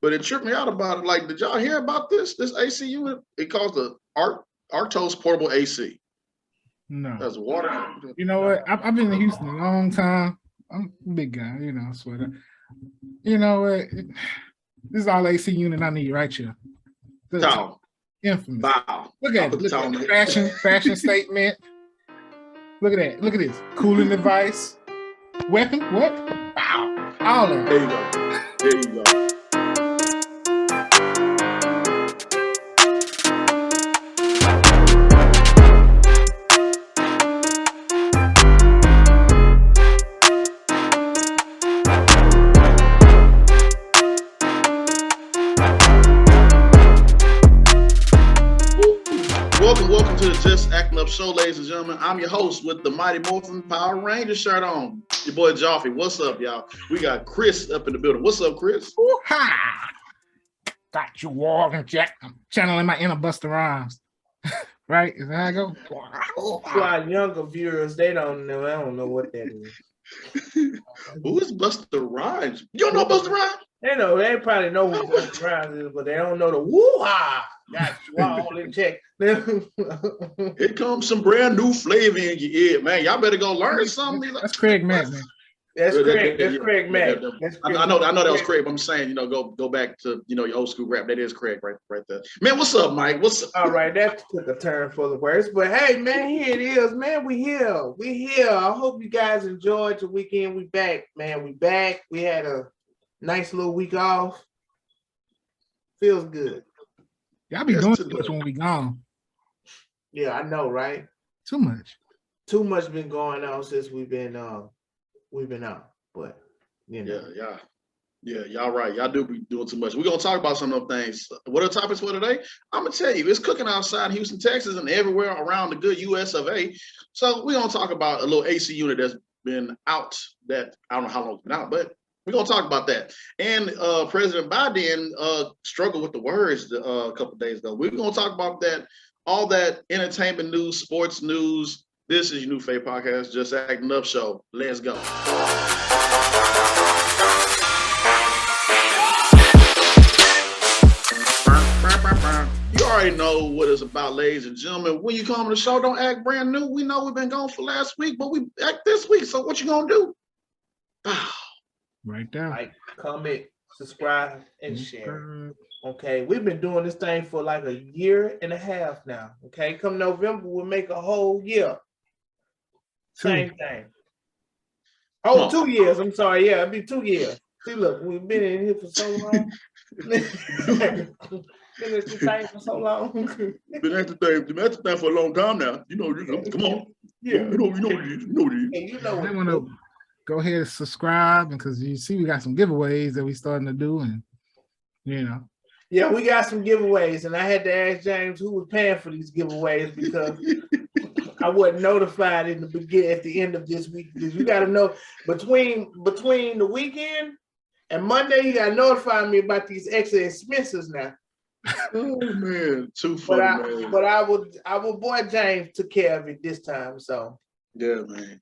But it tripped me out about it. Like, did y'all hear about this AC unit? It calls the Artos portable AC. No. That's water. You know what? I've been in Houston a long time. I'm a big guy, sweater. You know what? This is all AC unit I need right here. Infamous. Wow. Look at it. Look at it. Fashion statement. Look at that. Look at this. Cooling device. Weapon. What? Wow. All of it. There you go. There you go. Welcome to the Just Acting Up Show, ladies and gentlemen. I'm your host with the Mighty Morphin Power Ranger shirt on. Your boy Joffrey. What's up, y'all? We got Chris up in the building. What's up, Chris? Hi. Got you walking, Jack. I'm channeling my inner Busta Rhymes. Right? Is that how I go? For our younger viewers, they don't know. I don't know what that is. Who is Busta Rhymes? You don't know Busta Rhymes? They know. They probably know who Busta Rhymes is, but they don't know the woo-ha. Got you all in check. Here comes some brand new flavor in your ear, man. Y'all better go learn something. That's Craig Mack, man. That's Craig Mack. I know that was Craig, but I'm saying, go back to, your old school rap. That is Craig right there. Man, what's up, Mike? What's up? All right, that took a turn for the worse. But hey, man, here it is, man. We here. I hope you guys enjoyed the weekend. We back, man. We back. We had a nice little week off. Feels good. Y'all be doing too much when we gone. Yeah, I know, right? Too much. Too much been going on since we've been out. But Yeah, y'all right. Y'all do be doing too much. We're gonna talk about some of them things. What are the topics for today? I'm gonna tell you, it's cooking outside Houston, Texas, and everywhere around the good US of A. So we're gonna talk about a little AC unit that's been out that I don't know how long it's been out, but we're going to talk about that. And President Biden struggled with the words a couple of days ago. We're going to talk about that, all that entertainment news, sports news. This is your new favorite podcast, Just Acting Up Show. Let's go. You already know what it's about, ladies and gentlemen. When you come on the show, don't act brand new. We know we've been gone for last week, but we act this week. So what you going to do? Right there. Like, comment, subscribe, and share. Okay, we've been doing this thing for like a year and a half now. Okay, come November, we'll make a whole year. Same thing. Oh, 2 years. I'm sorry. Yeah, it'll be 2 years. See, look, we've been in here for so long. Been at the thing for so long. Been at the thing for a long time now. Come on. Yeah. You know. I want to go ahead and subscribe, because you see we got some giveaways that we starting to do, and Yeah, we got some giveaways, and I had to ask James who was paying for these giveaways because I wasn't notified at the end of this week. Because you got to know between the weekend and Monday, you got to notify me about these extra expenses now. Oh man, too funny. But our boy James took care of it this time. So yeah, man.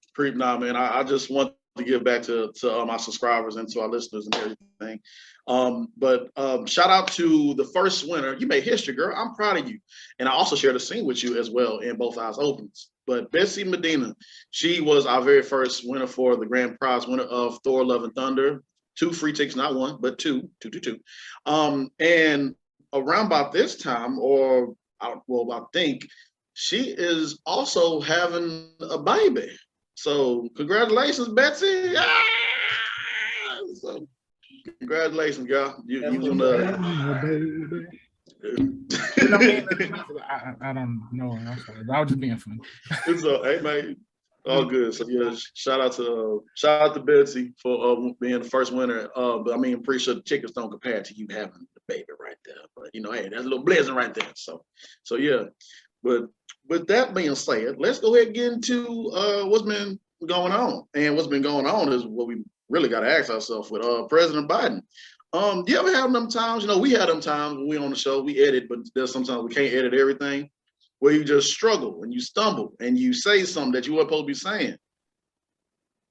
Man. I just want to give back to my subscribers and to our listeners and everything. But shout out to the first winner. You made history, girl. I'm proud of you. And I also shared a scene with you as well in both eyes opens. But Betsy Medina, she was our very first winner for the grand prize winner of Thor: Love and Thunder. 2 free tickets, not one, but two. And around about this time, I think she is also having a baby. So congratulations, Betsy. So congratulations, girl. You I don't know. I'm sorry. I was just being funny. Hey man, all good. So yeah, shout out to Betsy for being the first winner. But I mean, I'm pretty sure the tickets don't compare to you having the baby right there. But hey, that's a little blessing right there. So yeah. But with that being said, let's go ahead and get into what's been going on. And what's been going on is what we really got to ask ourselves with President Biden. Do you ever have them times? We had them times when we on the show, we edit, but there's sometimes we can't edit everything, where you just struggle and you stumble and you say something that you weren't supposed to be saying.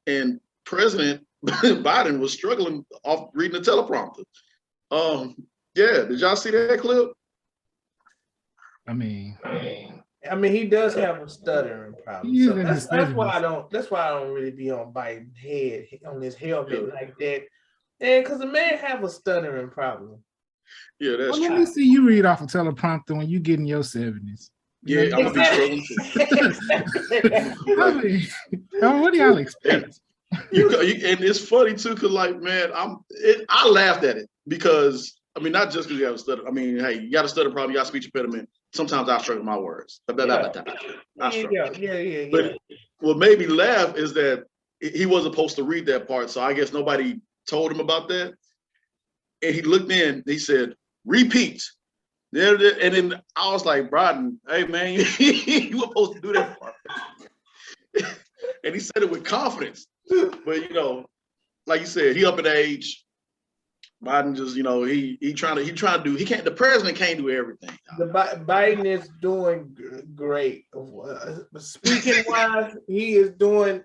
And President Biden was struggling off reading the teleprompter. Yeah, did y'all see that clip? I mean, he does have a stuttering problem. he is So in his that's why I 70s. don't. That's why I don't really be on Biden's head on his helmet like that. And because the man have a stuttering problem. Yeah, that's Well, let true. me see you read off a teleprompter when you get in your 70s. Yeah, I'm gonna be struggling too. I mean, what do y'all expect? And it's funny too, cause like, man, I laughed at it because I mean, not just because you have a stutter. I mean, hey, you got a stutter problem, you got a speech impediment. Sometimes I struggle with my words. I struggle. Yeah. But what made me laugh is that he wasn't supposed to read that part, so I guess nobody told him about that. And he looked in, he said, "Repeat." And then I was like, "Brodden, hey man, you were supposed to do that part." And he said it with confidence. But you know, like you said, he up in age. Biden just, you know, he trying to do. He can't. The president can't do everything. Biden is doing great. Speaking wise, he is doing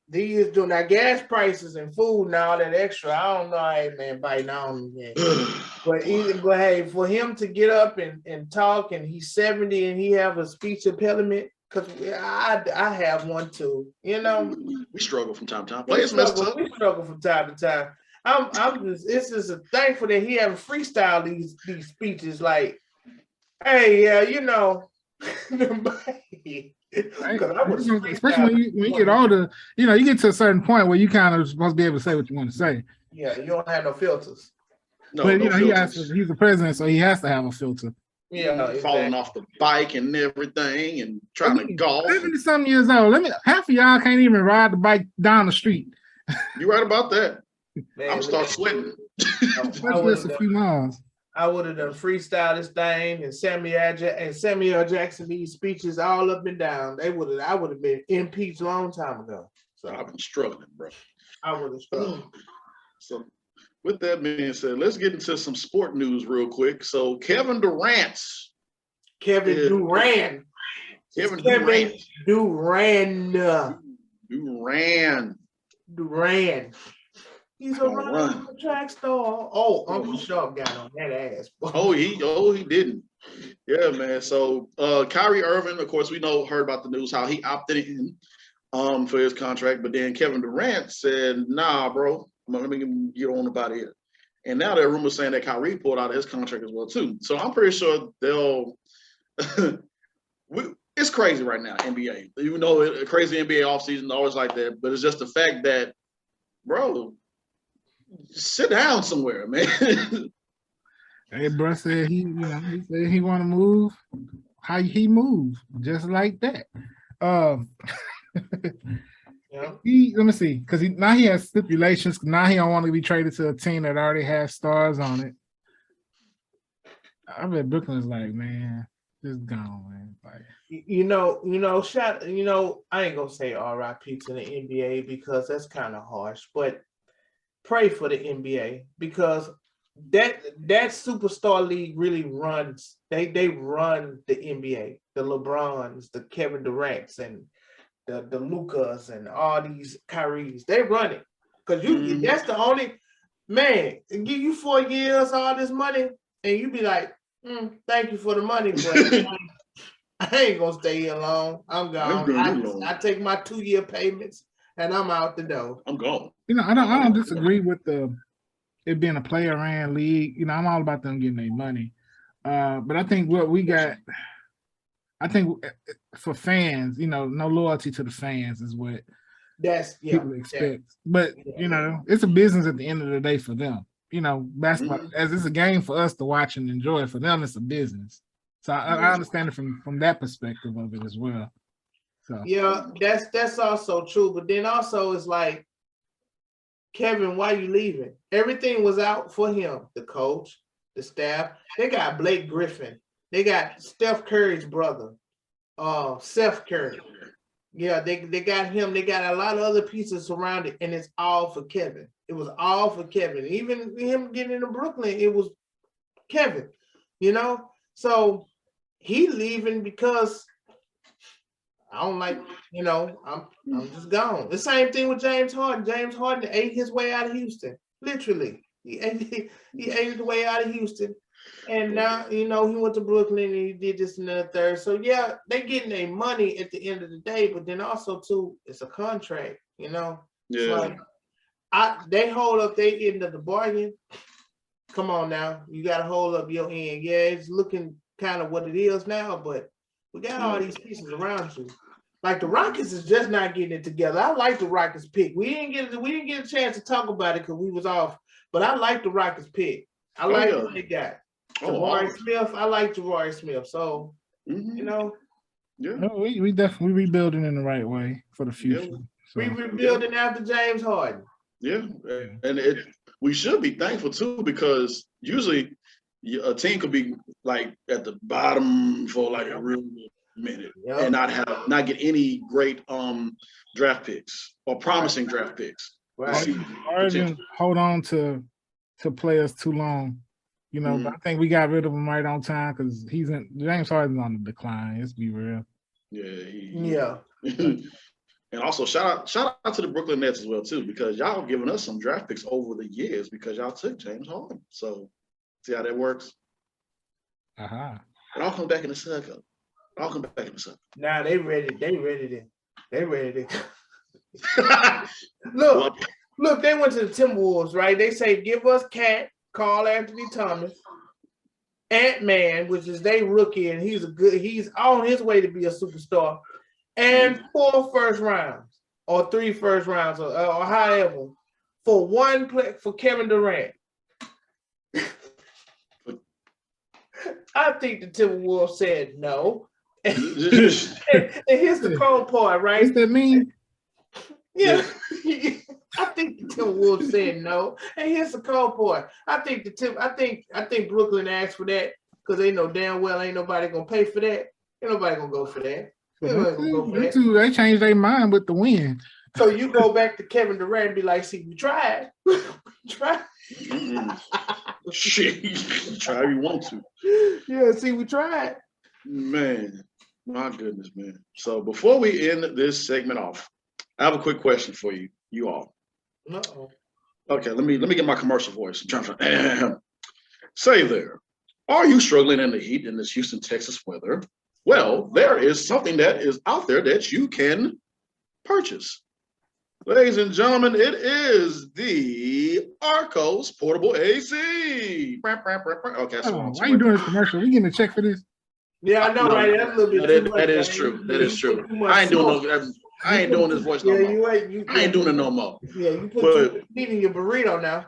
that gas prices and food and all that extra. I don't know, hey man, Biden, I don't know. But hey, for him to get up and talk, and he's 70 and he have a speech impediment, because I have one too. You know, we struggle from time to time. We struggle from time to time. It's just a thankful that he haven't freestyle these speeches like, hey, yeah, you know. Especially when you get older, you know, you get to a certain point where you kind of supposed to be able to say what you want to say. Yeah, you don't have no filters. No, but you know, he's the president, so he has to have a filter. Yeah, falling off the bike and everything, and trying to golf. 70-something years old. Half of y'all can't even ride the bike down the street. You're right about that. Man, I'm start sweating. Just a few miles. I would have done freestyle this thing, and Samuel Jackson these speeches all up and down. I would have been impeached a long time ago. So I've been struggling, bro. I would have struggled. So with that being said, let's get into some sport news real quick. So Kevin Durant. He's a runner, track star. Oh, Uncle Sharp got on that ass. Oh, he didn't. Yeah, man. So Kyrie Irving, of course, heard about the news how he opted in for his contract, but then Kevin Durant said, "Nah, bro, let me get on about it." And now there are rumors saying that Kyrie pulled out of his contract as well too. So I'm pretty sure they'll. It's crazy right now, NBA. You know, a crazy NBA offseason, always like that. But it's just the fact that, bro, sit down somewhere, man. Hey, bro said he said he want to move. How he move, just like that. Yeah. Let me see, because now he has stipulations. Now he don't want to be traded to a team that already has stars on it. I bet Brooklyn's like, man, just gone, man. Like, I ain't gonna say RIP to the NBA because that's kind of harsh, but pray for the NBA because that superstar league really runs. They run the NBA, the LeBrons, the Kevin Durants, and the Lucas, and all these Kyries. They run it because that's the only man give you 4 years, all this money, and you be like, thank you for the money, but I ain't gonna stay here long. I'm gone. I take my 2-year payments and I'm out the door. I'm gone. I don't disagree with it being a player-ran league. I'm all about them getting their money. But I think what we got, for fans, no loyalty to the fans is what people expect. But it's a business at the end of the day for them. Basketball, as it's a game for us to watch and enjoy. For them, it's a business. So I understand it from that perspective of it as well. So yeah, that's also true. But then also it's like, Kevin, why you leaving? Everything was out for him. The coach, the staff. They got Blake Griffin. They got Steph Curry's brother, Seth Curry. Yeah, they got him. They got a lot of other pieces surrounded, and it's all for Kevin. It was all for Kevin. Even him getting into Brooklyn, it was Kevin. So he leaving because I don't like, I'm just gone. The same thing with James Harden. James Harden ate his way out of Houston, literally. He aged the way out of Houston. And now, you know, he went to Brooklyn and he did this and that third. So yeah, they getting their money at the end of the day, but then also too, it's a contract, you know. Yeah. It's like they hold up their end of the bargain. Come on now, you gotta hold up your end. Yeah, it's looking kind of what it is now, but we got all these pieces around you. Like the Rockets is just not getting it together. I like the Rockets pick. We didn't get a chance to talk about it because we was off, but I like the Rockets pick. I like what they got. Jabari Smith, I like Jabari Smith. So you know, no, we definitely rebuilding in the right way for the future. So. We rebuilding after James Harden. Yeah, and we should be thankful too, because usually a team could be like at the bottom for like a real minute and not get any great draft picks or promising draft picks. Right. Harden hold on to players too long, you know. But I think we got rid of him right on time because James Harden's on the decline. Let's be real. Yeah. And also shout out to the Brooklyn Nets as well too, because y'all giving us some draft picks over the years because y'all took James Harden. So see how that works. It all comes back in the circle. Nah, they ready. They ready to. Look, they went to the Timberwolves, right? They say give us Cat, Karl Anthony Thomas, Ant-Man, which is their rookie, and he's on his way to be a superstar. And 4 first rounds or 3 first rounds or however for one play for Kevin Durant. I think the Timberwolves said no. And here's the cold part, right? What's that mean? Yeah. I think the Timberwolves said no. And here's the cold part. I think Brooklyn asked for that because they know damn well ain't nobody gonna pay for that. Ain't nobody gonna go for that. They changed their mind with the win. So you go back to Kevin Durant and be like, see, we tried. Shit, try if you want to. Yeah, see, we tried. Man, my goodness, man. So before we end this segment off, I have a quick question for you all. Uh-oh. Okay, let me get my commercial voice. I'm trying to say there. Are you struggling in the heat in this Houston, Texas weather? Well, there is something that is out there that you can purchase. Ladies and gentlemen, it is the Arcos Portable AC. Okay, why are you doing this commercial? We getting a check for this? Yeah, I know, right? That's a little bit too much. That is true. That is true. I ain't doing this voice no more. I ain't doing it no more. Yeah, you put meat in your burrito now.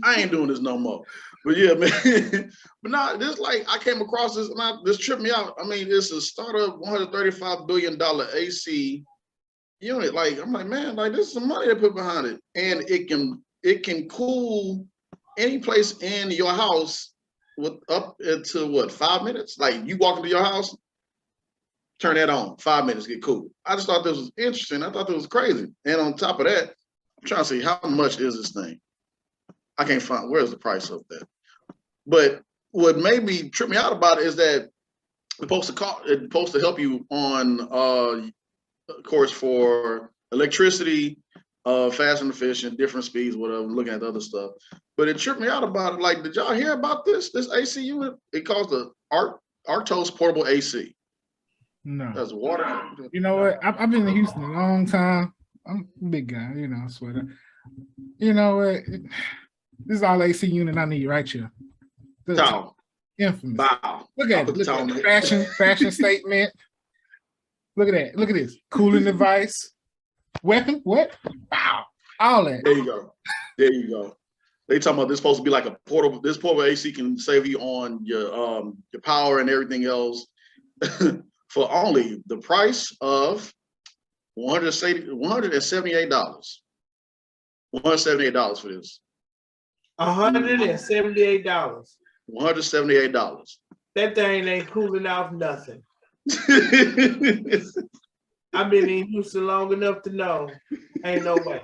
I ain't doing this no more. But yeah, man. But now this I came across this and this tripped me out. I mean, it's a startup $135 billion AC unit. I'm like, man, this is some money they put behind it. And it can cool any place in your house with up to 5 minutes. Like you walk into your house, turn that on, 5 minutes, get cool. I just thought this was interesting. I thought this was crazy. And on top of that, I'm trying to see how much is this thing. I can't find where's the price of that. But what made me trip me out about it is that it's supposed to help you on of course for electricity, fast and efficient, different speeds, whatever, looking at the other stuff. But it tripped me out about it. Did y'all hear about this AC unit? It calls the Arctos Portable AC. No. That's water. You know what? I've been in Houston a long time. I'm a big guy, sweater. You know what? This is all AC unit I need right here. Infamous. Wow. Look at it. Look at the fashion statement. Look at that. Look at this. Cooling device. Weapon. What? Wow. All that. There you go. They talking about this supposed to be like a portable. This portable AC can save you on your power and everything else for only the price of $178. $178 for this. $178. $178. That thing ain't cooling off nothing. I've been in Houston long enough to know ain't no way.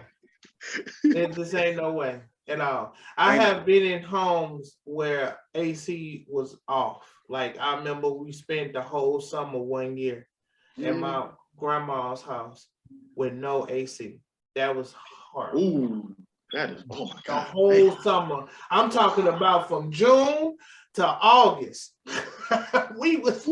It just ain't no way at all. I have been in homes where AC was off. I remember we spent the whole summer one year at my grandma's house with no AC. That was horrible. Ooh, That is, oh my The God. whole summer. I'm talking about from June to August. We was,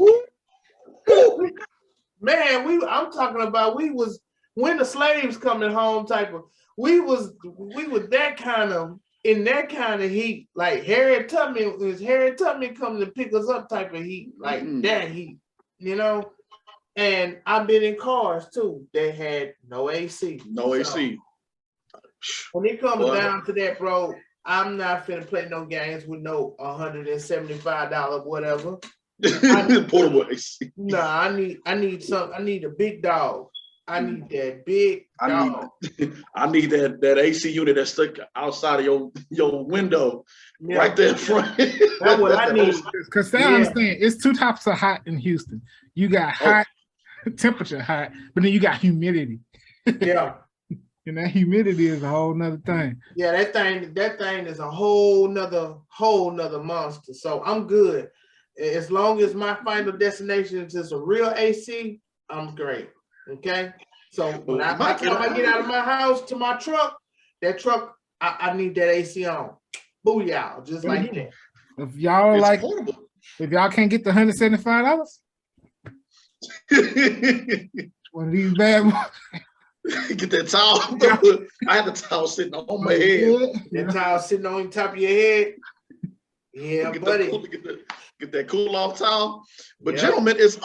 man, I'm talking about we was when the slaves coming home type of, we was that kind of, in that kind of heat, like Harriet Tubman coming to pick us up type of heat, like that heat, you know? And I've been in cars too. They had no AC. No AC. When it comes down to that, bro, I'm not finna play no games with no $175 whatever. Portable AC. Nah, I need a big dog. I need that big dog. I need that AC unit that's stuck outside of your window, right there in front. That's what I need. Because they understand it's two types of hot in Houston. You got hot, temperature hot, but then you got humidity. Yeah. And that humidity is a whole nother thing. Yeah, that thing is a whole nother monster. So I'm good. As long as my final destination is a real AC, I'm great. Okay. So when I get out of my house to my truck, I need that AC on. Booyah, just like that. If y'all if y'all can't get the $175, one of these bad boys. Get that towel. I had the towel sitting on my head. That towel sitting on top of your head. Yeah, buddy. Get that cool off towel. But gentlemen, it's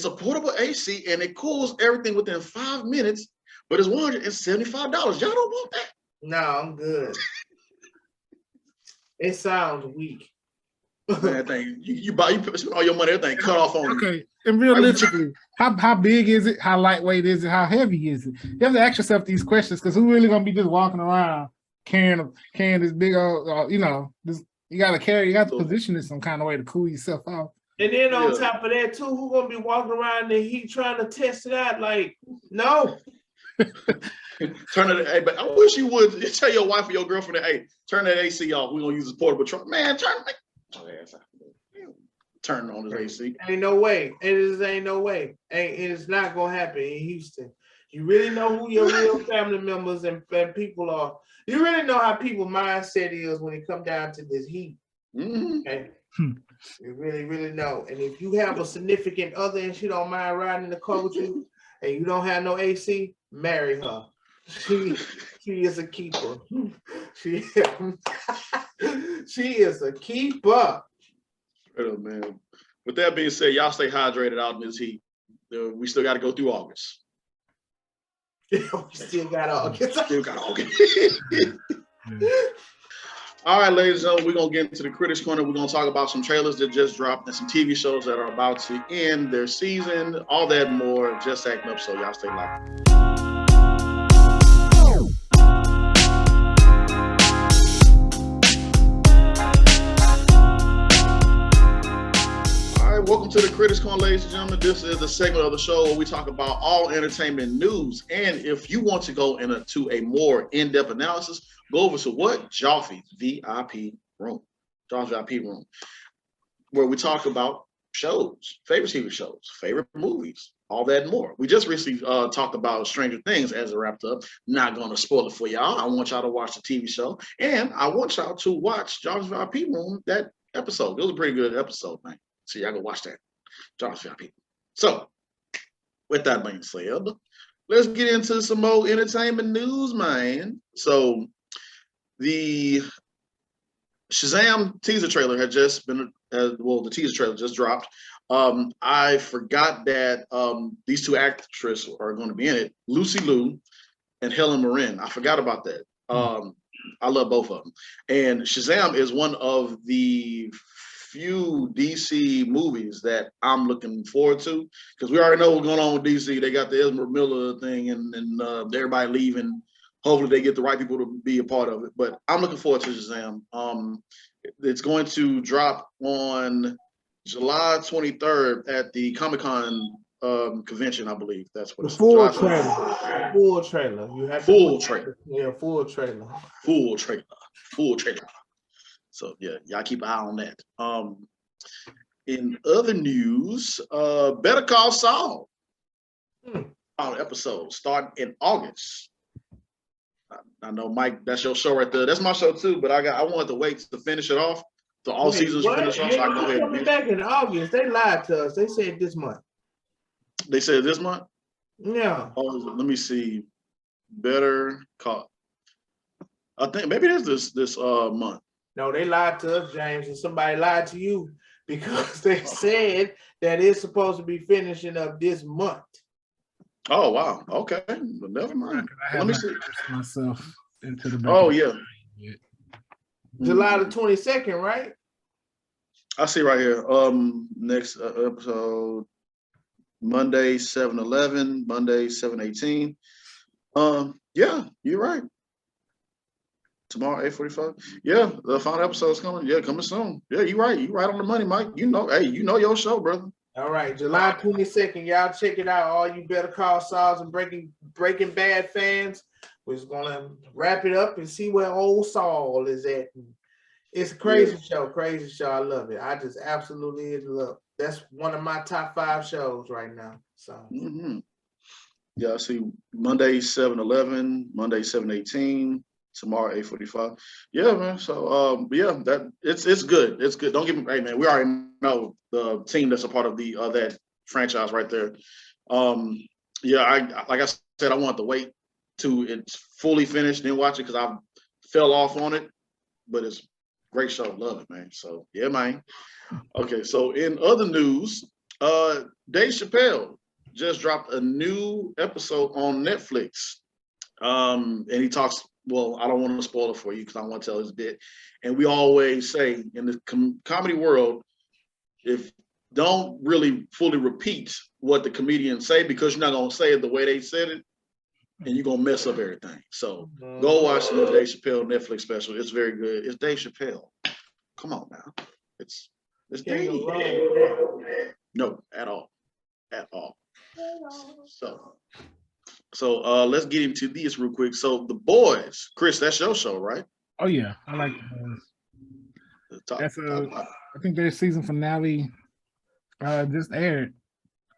a portable AC and it cools everything within 5 minutes, but it's $175. Y'all don't want that? No, I'm good. It sounds weak. Man, thing you spend all your money, everything cut off on you. Okay, and realistically, how big is it? How lightweight is it? How heavy is it? You have to ask yourself these questions because who really gonna be just walking around carrying this big old, this. You got to position it some kind of way to cool yourself off. And then on top of that too, who gonna be walking around in the heat trying to test it out? Like, no. Turn it. Hey, but I wish you would tell your wife or your girlfriend, hey, turn that AC off. We're gonna use this portable truck. Man, turn on this AC. Ain't no way. Ain't no way. It's not gonna happen in Houston. You really know who your real family members and people are. You really know how people's mindset is when it comes down to this heat. Okay? You really, really know. And if you have a significant other and she don't mind riding in the car with you and you don't have no AC, marry her. She is a keeper. She is a keeper. Oh, man. With that being said, y'all stay hydrated out in this heat. We still got to go through August. We still got August. All right, ladies and gentlemen, we're going to get into the Critics Corner. We're going to talk about some trailers that just dropped and some TV shows that are about to end their season. All that and more. Just Acting Up, so y'all stay locked. Welcome to the Critics Corner, ladies and gentlemen. This is the segment of the show where we talk about all entertainment news. And if you want to go into a more in-depth analysis, go over to what? Joffy's VIP room. Joffy's VIP room, where we talk about shows, favorite TV shows, favorite movies, all that and more. We just recently talked about Stranger Things as it wrapped up. Not going to spoil it for y'all. I want y'all to watch the TV show. And I want y'all to watch Joffy's VIP room, that episode. It was a pretty good episode, man. So y'all go watch that. John's VIP. So, with that being said, let's get into some more entertainment news, man. So, the Shazam teaser trailer had just been, the teaser trailer just dropped. I forgot that these two actresses are going to be in it, Lucy Liu and Helen Mirren. I forgot about that. I love both of them. And Shazam is one of the few DC movies that I'm looking forward to, because we already know what's going on with DC. They got the Ezra Miller thing and everybody leaving. Hopefully they get the right people to be a part of it. But I'm looking forward to Shazam. It's going to drop on July 23rd at the Comic-Con convention, I believe. That's what it's full trailer. Full trailer. You have full trailer. Yeah, full trailer. Full trailer. Full trailer. So yeah, y'all keep an eye on that. In other news, Better Call Saul episode starting in August. I know, Mike, that's your show right there. That's my show too, but I wanted to wait to finish it off. So all seasons finish off. So I can go ahead and back in August. They lied to us. They said this month. They said this month? Yeah. Oh, let me see. Better Call. I think maybe it is this month. No, they lied to us, James, and somebody lied to you because they said that it's supposed to be finishing up this month. Oh wow. Okay. Never mind. Let me see myself into the. Oh yeah. July the 22nd, right? I see right here. Next episode, Monday 7/11, Monday 7/18. Yeah, you're right. Tomorrow 8:45. Yeah, the final episode is coming. Yeah, coming soon. Yeah, you're right. You're right on the money, Mike. You know, hey, you know your show, brother. All right, July 22nd. Y'all check it out. All you Better Call Sauls and Breaking Bad fans. We're just gonna wrap it up and see where old Saul is at. It's a crazy show. Crazy show. I love it. I just absolutely love it. That's one of my top 5 shows right now. So yeah, I see Monday 7/11, Monday 7/18, tomorrow 8:45. Yeah, man. So yeah, that it's good. It's good. Don't get me, hey man, we already know the team that's a part of the that franchise right there. Yeah, I like I said, I wanted to wait till it's fully finished, then watch it because I fell off on it, but it's great show. Love it, man. So yeah, man. Okay, so in other news, Dave Chappelle just dropped a new episode on Netflix. And he talks, well, I don't want to spoil it for you because I want to tell his bit. And we always say in the comedy world, if don't really fully repeat what the comedians say because you're not going to say it the way they said it, and you're going to mess up everything. So go watch the Dave Chappelle Netflix special. It's very good. It's Dave Chappelle. Come on now. It's Dave. No, at all. At all. So let's get into this real quick. So The Boys, Chris, that's your show, right? Oh yeah, I like The Boys. I think their season finale just aired.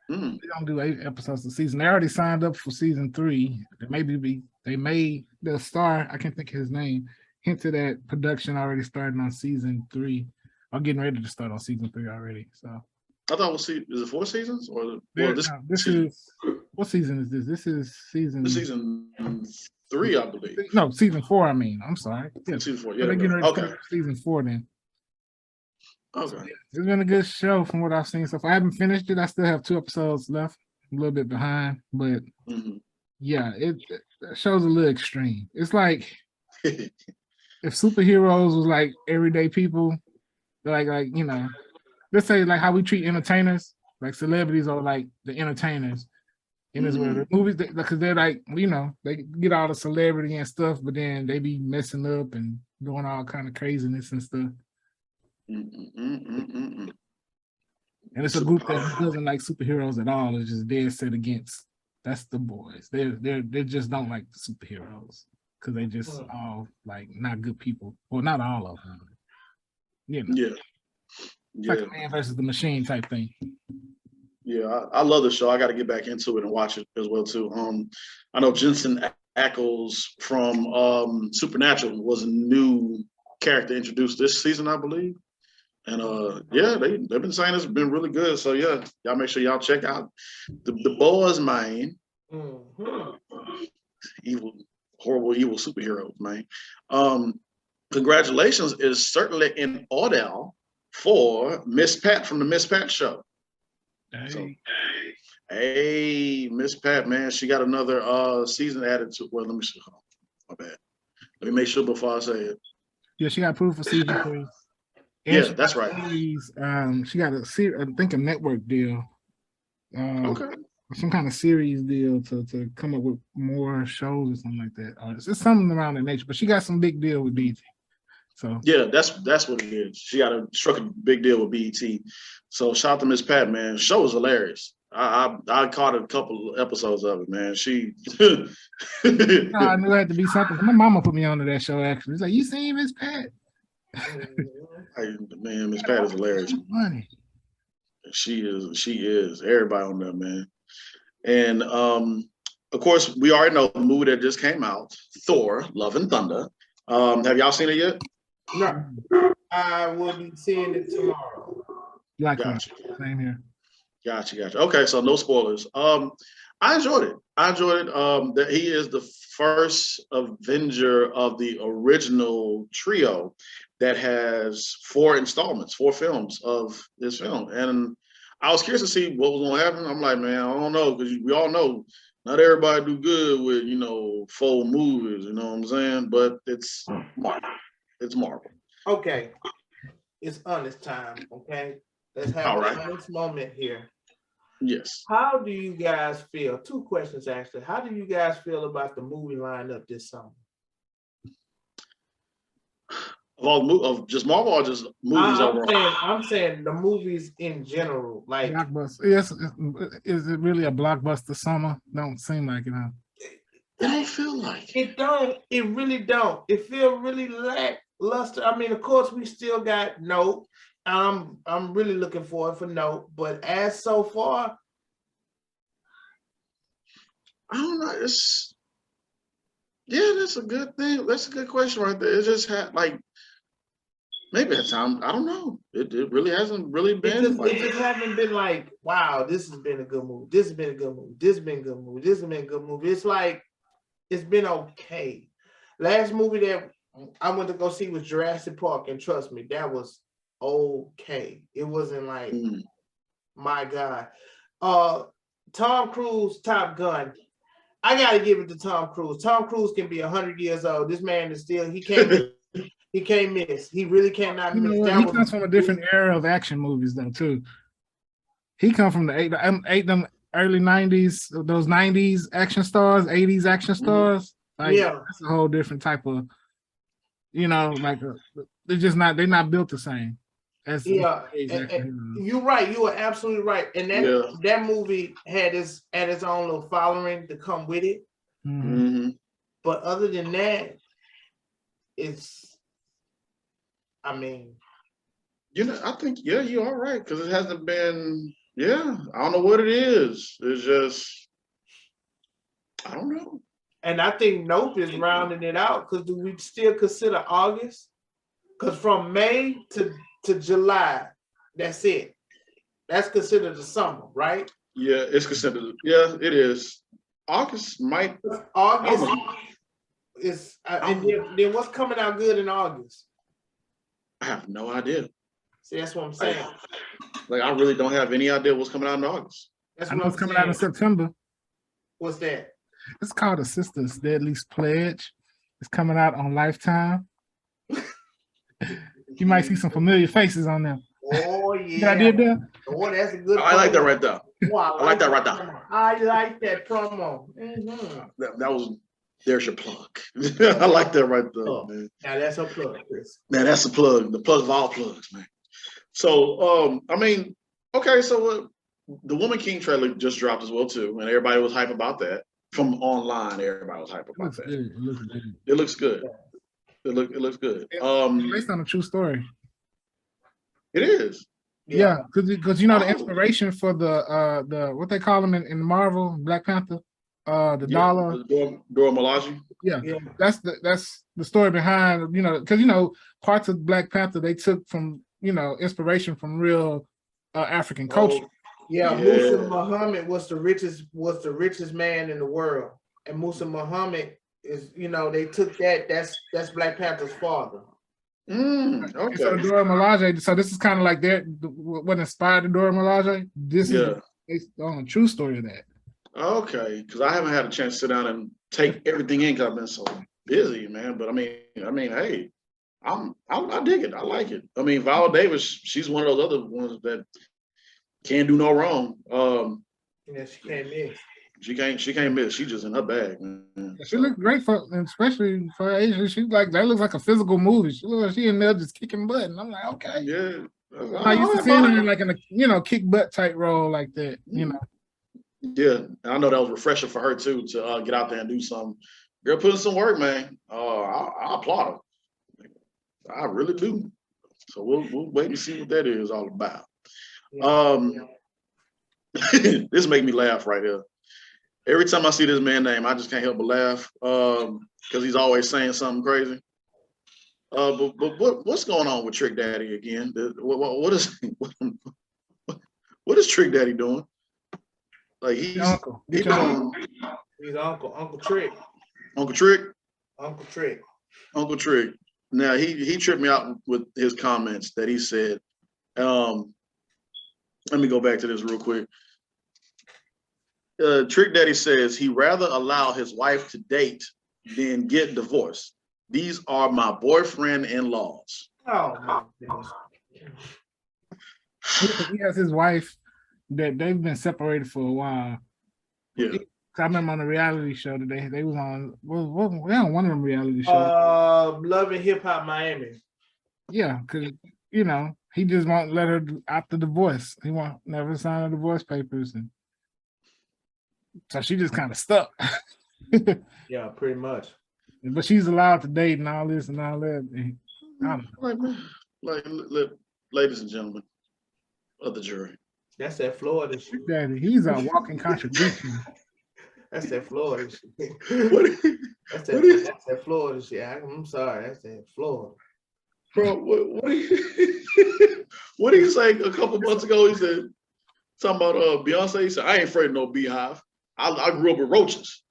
They don't do 8 episodes a season. They already signed up for season 3. The star, I can't think of his name, hinted at production already starting on season 3. I'm getting ready to start on season 3 already. So I thought is it 4 seasons or this is what season is this? This is season 3, I believe. No, season 4. I mean, I'm sorry. Yeah. Season 4. Yeah, they're getting ready to start season 4 then. Okay. So, it's been a good show from what I've seen so far. I haven't finished it. I still have 2 episodes left. A little bit behind, but yeah, it shows a little extreme. It's like if superheroes was like everyday people, like you know, let's say like how we treat entertainers, like celebrities are like the entertainers in this world. The movies, because they're like, you know, they get all the celebrity and stuff, but then they be messing up and doing all kind of craziness and stuff. And it's a group that doesn't like superheroes at all. It's just dead set against. That's The Boys. They just don't like the superheroes because they just all like not good people. Well, not all of them. You know. Yeah. It's like a man versus the machine type thing. Yeah, I love the show. I got to get back into it and watch it as well too. I know Jensen Ackles from Supernatural was a new character introduced this season, I believe. And yeah, they've been saying it's been really good. So yeah, y'all make sure y'all check out the Boys, man. Horrible, evil superheroes, man. Congratulations is certainly in order for Miss Pat from the Miss Pat Show. Hey, Miss Pat, man, she got another season added to. Well, let me see. Oh, my bad. Let me make sure before I say it. Yeah, she got approved for season 3. Yeah, that's right. She got I think a network deal. Okay. Some kind of series deal to come up with more shows or something like that. It's something around that nature, but she got some big deal with BET. So yeah, that's what it is. She struck a big deal with BET. So shout out to Miss Pat, man. Show was hilarious. I caught a couple episodes of it, man. She I knew it had to be something. My mama put me onto that show actually. It's like, you seen Miss Pat? Man, Miss Pat is hilarious. Funny. She is. Everybody on there, man. And of course, we already know the movie that just came out, Thor: Love and Thunder. Have y'all seen it yet? No, I will be seeing it tomorrow. Gotcha. Same here. Gotcha. Okay, so no spoilers. I enjoyed it. That he is the first Avenger of the original trio that has 4 installments, 4 films of this film, and I was curious to see what was going to happen. I'm like, man, I don't know, because we all know not everybody do good with 4 movies. You know what I'm saying? But it's Marvel. It's Marvel. Okay, it's honest time. Okay, let's have an honest moment here. Yes. How do you guys feel? 2 questions actually. How do you guys feel about the movie lineup this summer? Of just Marvel or just movies overall? I'm saying the movies in general. Like blockbuster. Yes, is it really a blockbuster summer? Don't seem like it. Huh? It don't feel like it. Don't. It really don't. It feels really lackluster. I mean, of course, we still got Nope. I'm really looking forward for Nope, but as so far, I don't know. That's a good thing. That's a good question right there. It just had maybe at time, I don't know. It really hasn't really been. It just hasn't been like, wow, this has been a good movie. This has been a good movie. This has been a good movie. This has been a good movie. It's like it's been okay. Last movie that I went to go see was Jurassic Park, and trust me, that was okay. It wasn't like, my God. Tom Cruise, Top Gun. I gotta give it to Tom Cruise. Tom Cruise can be 100 years old. This man is still, he can't miss. He really cannot miss. He comes from a different era of action movies though, too. He comes from the early 90s, those 90s action stars, 80s action stars. That's a whole different type of, they're not built the same. You're right. You are absolutely right. And that movie had its own little following to come with it. Mm-hmm. But other than that, I think you are right, because it hasn't been. I don't know what it is. It's just, I don't know. And I think Nope is rounding it out, because do we still consider August? Because from May to July, that's it. That's considered the summer, right? Yeah, it's considered. Yeah, it is. August is. And then what's coming out good in August? I have no idea. See, that's what I'm saying. I really don't have any idea what's coming out in August. I know it's coming out in September. What's that? It's called A Sister's Deadliest Pledge. It's coming out on Lifetime. You might see some familiar faces on there. Oh, yeah. I did that? Oh, that's a good promo. I like that right there. I like that right there. I like that promo. Mm-hmm. That was, there's your plug. I like that right there, man. Now that's a plug, Chris. Man, that's a plug. The plug of all plugs, man. So, okay, so the Woman King trailer just dropped as well, too. And everybody was hype about that. From online, everybody was hype about that. It looks good. It looks good. It's based on a true story. It is. Yeah, because the inspiration for the what they call them in Marvel, Black Panther, Dora Milaje. Yeah, that's the story behind, because parts of Black Panther they took from inspiration from real African culture. Musa Muhammad was the richest man in the world, and Musa Muhammad is, they took that's Black Panther's father. Okay. So Dora Milaje, so this is kind of like what inspired the Dora Milaje. This is based on a true story of that. Okay, because I haven't had a chance to sit down and take everything in, because I've been so busy, man. But I mean, hey, I dig it. I like it. I mean, Viola Davis, she's one of those other ones that can't do no wrong. She can't miss. She can't miss. She's just in her bag, man. She looked great especially for Asia. She's like, that looks like a physical movie. She looks like she in there just kicking butt. And I'm like, okay. Yeah. I used to see her like in a kick butt type role like that, Yeah, I know that was refreshing for her too, to get out there and do something. Girl, put in some work, man. I applaud her. I really do. So we'll wait and see what that is all about. This make me laugh right here. Every time I see this man's name, I just can't help but laugh because he's always saying something crazy. But what's going on with Trick Daddy again? What is Trick Daddy doing? Like he's uncle. He's Uncle Trick. Uncle Trick. Uncle Trick. Uncle Trick. Now he tripped me out with his comments that he said. Let me go back to this real quick. Trick Daddy says he'd rather allow his wife to date than get divorced. These are my boyfriend-in-laws. Oh my goodness. He has his wife that they've been separated for a while. Yeah. I remember on a reality show that they was on. They on one of them reality shows. Love and Hip Hop Miami. Yeah, because he just won't let her out the divorce. He won't never sign the divorce papers, and so she just kind of stuck. Yeah, pretty much. But she's allowed to date and all this and all that. And I don't know. Like, ladies and gentlemen of the jury. That's that Florida shit. Daddy, he's a walking contradiction. That's that Florida shit. That's that Florida shit. I'm sorry, that's that Florida. Bro, what did he say a couple months ago? He said something about Beyonce. He said, I ain't afraid of no beehive. I grew up with roaches.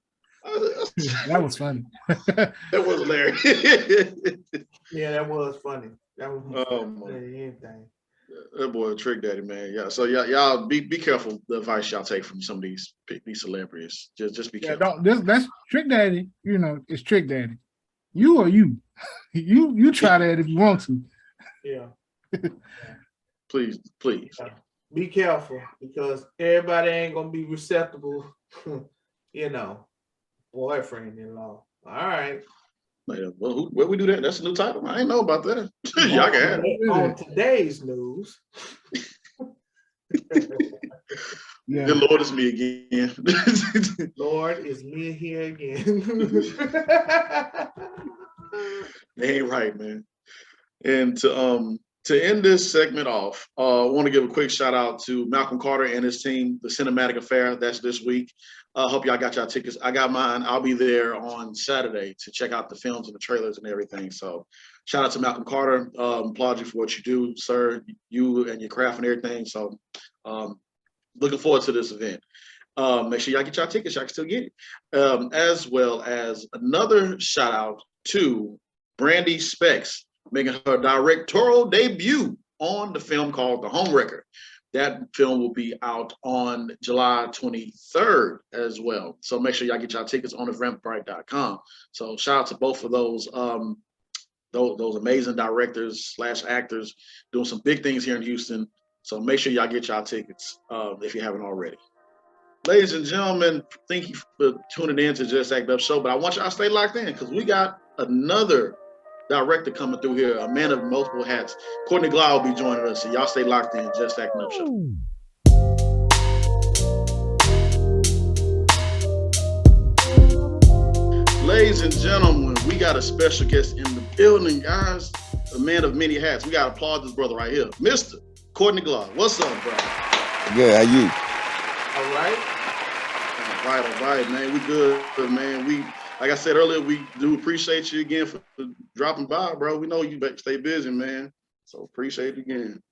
That was funny. That was hilarious. Yeah, that was funny. That was anything. That boy Trick Daddy, man. Yeah. So y'all be careful the advice y'all take from some of these celebrities. Just be careful. That's Trick Daddy. It's Trick Daddy. You or you. You try that if you want to. Yeah. Please. Be careful because everybody ain't gonna be receptible. Boyfriend-in-law. All right. Man, well, where we do that? That's a new title. I ain't know about that. Y'all can have it. On today's news. Yeah. The Lord is me again. Lord is me here again. They ain't right, man. And to end this segment off, I want to give a quick shout out to Malcolm Carter and his team, the Cinematic Affair. That's this week. Hope y'all got y'all tickets. I got mine. I'll be there on Saturday to check out the films and the trailers and everything. So shout out to Malcolm Carter. Applaud you for what you do, sir. You and your craft and everything. So looking forward to this event. Make sure y'all get y'all tickets. Y'all can still get it. As well as another shout out to Brandy Specs, making her directorial debut on the film called The Homewrecker. That film will be out on July 23rd as well. So make sure y'all get y'all tickets on eventbrite.com. So shout out to both of those amazing directors / actors doing some big things here in Houston. So make sure y'all get y'all tickets if you haven't already. Ladies and gentlemen, thank you for tuning in to Just Act Up Show. But I want y'all to stay locked in because we got another director coming through here, a man of multiple hats. Courtney Glaude will be joining us. So y'all stay locked in. Just Acting Up Show. Ladies and gentlemen, we got a special guest in the building, guys. A man of many hats. We got to applaud this brother right here, Mr. Courtney Glaude. What's up, bro? Good. How you? All right, man. We good, man. Like I said earlier, we do appreciate you again for dropping by, bro. We know you stay busy, man. So appreciate it again.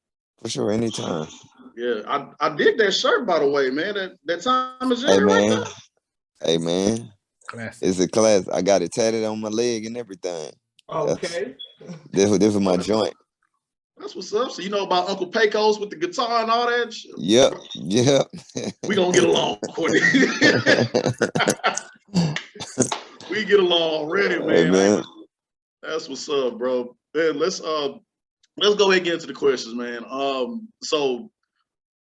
For sure, anytime. Yeah, I dig that shirt, by the way, man. That time is Hey, man. Right hey, man. Classic. It's a class. I got it tatted on my leg and everything. Okay. This was my joint. That's what's up. So you know about Uncle Pecos with the guitar and all that shit? Yep. We gonna get along, Courtney. We get along already, man. Hey, man. That's what's up, bro. Man, let's go ahead and get into the questions, man. So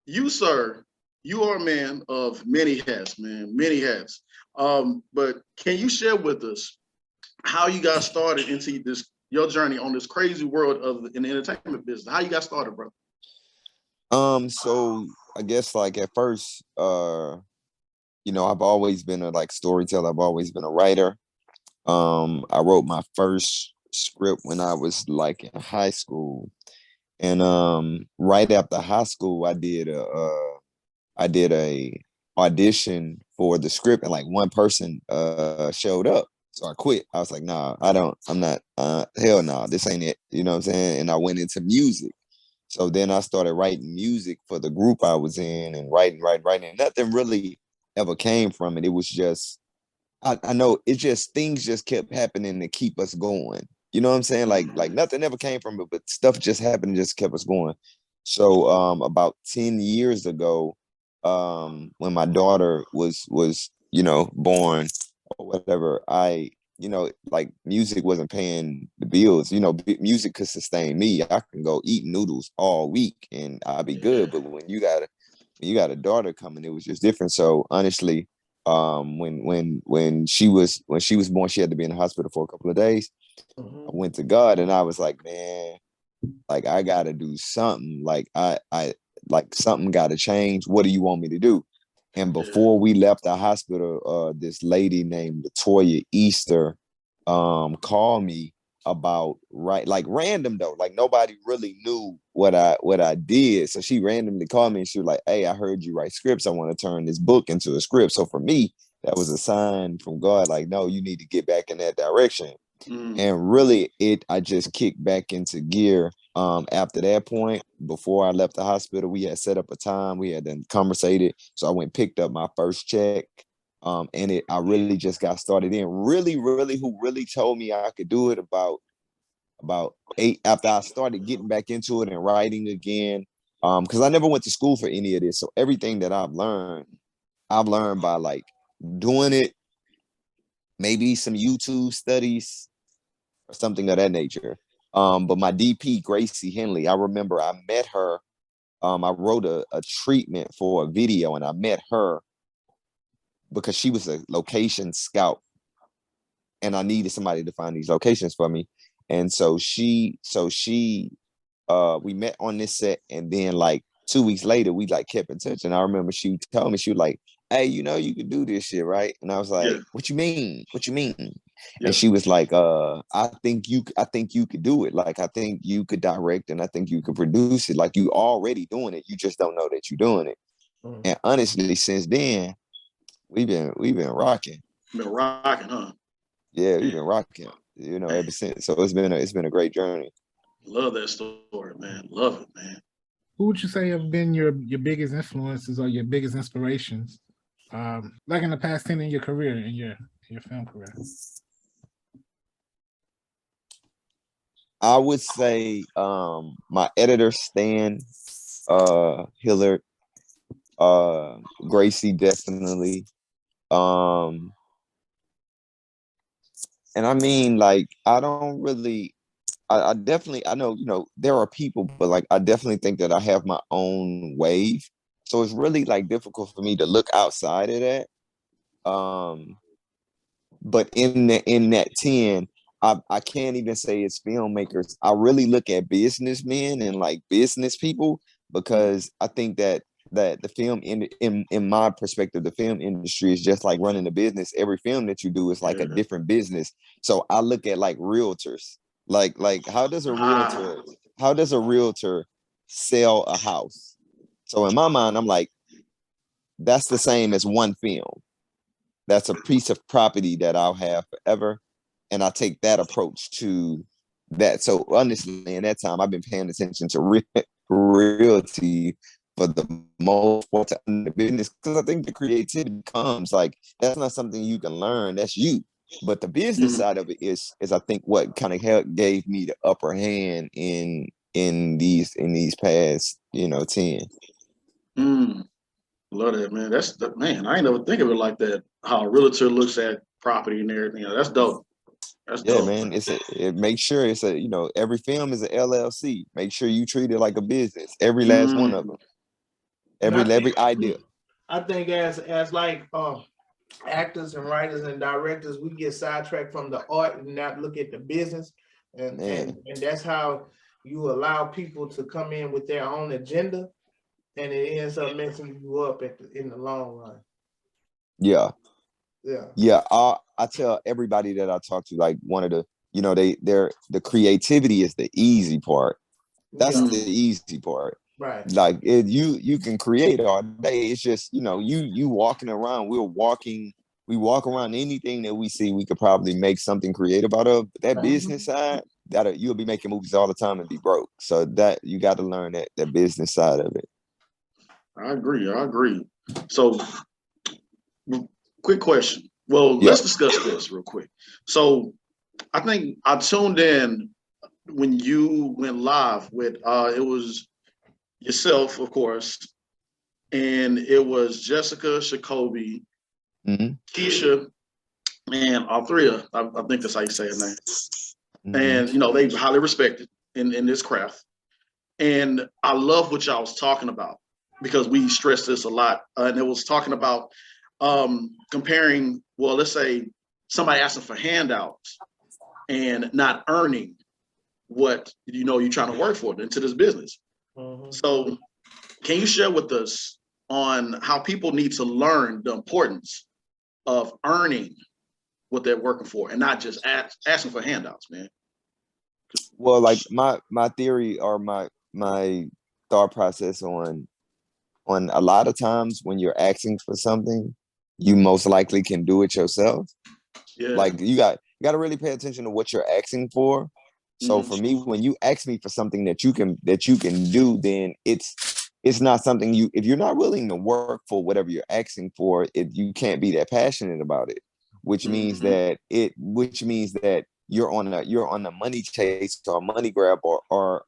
you, sir, you are a man of many hats, man, many hats. But can you share with us how you got started into your journey on this crazy world of in the entertainment business? How you got started, bro? So I guess like at first, I've always been a storyteller. I've always been a writer. I wrote my first script when I was in high school, and right after high school, I did a audition for the script, and like one person showed up. So I quit. I was like, nah, I'm not, hell no, this ain't it. You know what I'm saying? And I went into music. So then I started writing music for the group I was in, and writing. And nothing really ever came from it. It was just, I know it just, things just kept happening to keep us going. You know what I'm saying? Like nothing ever came from it, but stuff just happened and just kept us going. So about 10 years ago, when my daughter was, you know, born or whatever, like music wasn't paying the bills. You know, music could sustain me. I can go eat noodles all week and I'll be good. But when you got a daughter coming, it was just different. So honestly, when she was born, she had to be in the hospital for a couple of days. I went to God and I was like, man, like I gotta do something. Like I like something gotta change. What do you want me to do? And before we left the hospital, this lady named Latoya Easter called me about, like random though, like nobody really knew what I did. So she randomly called me and she was like, hey, I heard you write scripts. I want to turn this book into a script. So for me, that was a sign from God, like, no, you need to get back in that direction. And really I just kicked back into gear. After that point, before I left the hospital, we had set up a time, we had then conversated. So I went, picked up my first check. And I really just got started in. Really, who really told me I could do it about 8 after I started getting back into it and writing again. Because I never went to school for any of this. So everything that I've learned by like doing it, maybe some YouTube studies or something of that nature. But my DP, Gracie Henley, I remember I met her. I wrote a treatment for a video and I met her because she was a location scout and I needed somebody to find these locations for me. And so we met on this set, and then like 2 weeks later, we like kept in touch. And I remember she told me, she was like, hey, you know, you can do this shit, right? And I was like, what you mean? What you mean? And she was like, I think you could do it. Like, I think you could direct and I think you could produce it. Like, you already doing it. You just don't know that you're doing it. And honestly, since then, we've been rocking. Been rocking, huh? Yeah, we've been rocking, you know, ever since. So it's been a great journey. Love that story, man. Love it, man. Who would you say have been your biggest influences or your biggest inspirations, like in the past 10 in your career, in your film career? I would say my editor, Stan Hillard, Gracie, definitely. And I mean, like, I don't really, I definitely, I know, you know, there are people, but like, I definitely think that I have my own wave. So it's really like difficult for me to look outside of that. But in that 10, I can't even say it's filmmakers. I really look at businessmen and like business people, because I think that the film in my perspective, the film industry is just like running a business. Every film that you do is like a different business. So I look at like realtors, like how does a realtor sell a house? So in my mind, I'm like, that's the same as one film. That's a piece of property that I'll have forever. And I take that approach to that. So honestly, in that time, I've been paying attention to realty for the most part in the business, because I think the creativity comes, like, that's not something you can learn. That's you. But the business side of it is I think what kind of gave me the upper hand in these past, 10. Love that, man. Man, I ain't never think of it like that. How a realtor looks at property and everything. That's dope. That's dope. Man. It makes sure it's every film is an LLC. Make sure you treat it like a business. Every last one of them. Every idea. I think as like actors and writers and directors, we get sidetracked from the art and not look at the business, and that's how you allow people to come in with their own agenda, and it ends up messing you up in the long run. Yeah. I tell everybody that I talk to, like, one of the, the creativity is the easy part. That's the easy part. Right. Like you can create all day. It's just, you know, you walking around, we walk around, anything that we see, we could probably make something creative out of. But that business side, that you'll be making movies all the time and be broke. So that you got to learn that business side of it. I agree. So, quick question. Well, Yeah. let's discuss this real quick. So, I think I tuned in when you went live with it was yourself, of course, and it was Jessica, Shakobi, Keisha, and Althea. I think that's how you say her name. And you know, they highly respected in this craft. And I love what y'all was talking about because we stress this a lot. And it was talking about comparing, well, let's say somebody asking for handouts and not earning what you know you're trying to work for into this business. So can you share with us on how people need to learn the importance of earning what they're working for and not just asking for handouts, man? Well, like my theory or my thought process on a lot of times when you're asking for something, you most likely can do it yourself. Yeah. Like you got to really pay attention to what you're asking for. So for me, when you ask me for something that you can do, then it's not something if you're not willing to work for whatever you're asking for, you can't be that passionate about it, which means that you're on a money chase or a money grab or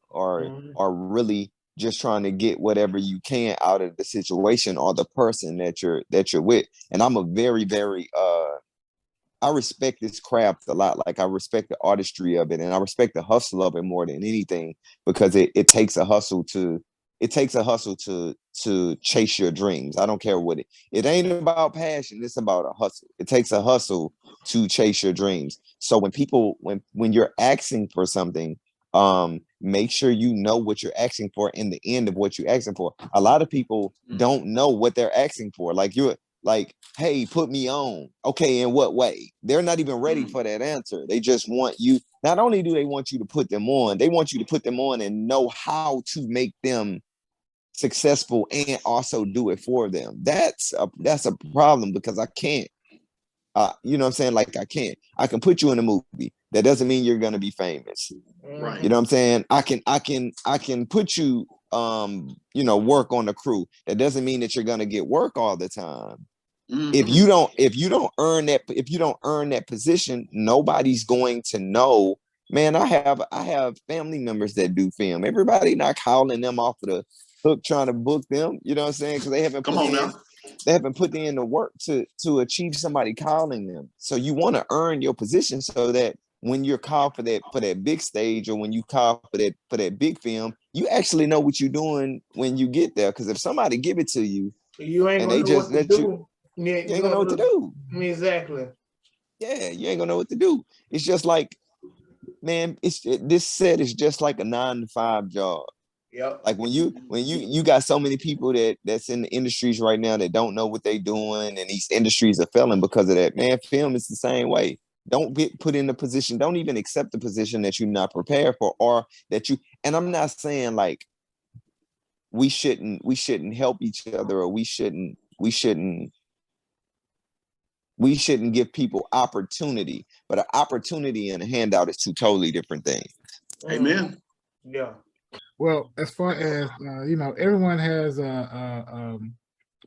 really just trying to get whatever you can out of the situation or the person that you're with. And I'm a very, very I respect this craft a lot. Like I respect the artistry of it and I respect the hustle of it more than anything, because it takes a hustle to chase your dreams. I don't care what it ain't about passion, it's about a hustle. It takes a hustle to chase your dreams. So when you're asking for something, make sure you know what you're asking for in the end of what you're asking for. A lot of people don't know what they're asking for. Like you're like, hey, put me on. Okay, in what way? They're not even ready for that answer. They just want you. Not only do they want you to put them on, they want you to put them on and know how to make them successful and also do it for them. That's a problem, because I can't. You know what I'm saying? Like I can put you in a movie. That doesn't mean you're gonna be famous. Right. You know what I'm saying? I can put you work on the crew. That doesn't mean that you're gonna get work all the time. If you don't earn that position, nobody's going to know. Man, I have family members that do film. Everybody not calling them off of the hook trying to book them. You know what I'm saying? Because they haven't put in the work to achieve somebody calling them. So you want to earn your position so that when you're called for that big stage, or when you call for that big film, you actually know what you're doing when you get there. Because if somebody give it to you, you ain't and gonna they know just what to do. you ain't gonna know what to do. Exactly. Yeah, you ain't gonna know what to do. It's just like, man, this set is just like a 9-to-5 job. Yep. Like when you got so many people that's in the industries right now that don't know what they doing, and these industries are failing because of that. Man, film is the same way. Don't get put in a position. Don't even accept the position that you're not prepared for, or that you. And I'm not saying like we shouldn't help each other, or we shouldn't give people opportunity. But an opportunity and a handout is two totally different things. Amen. Yeah. Well, as far as everyone has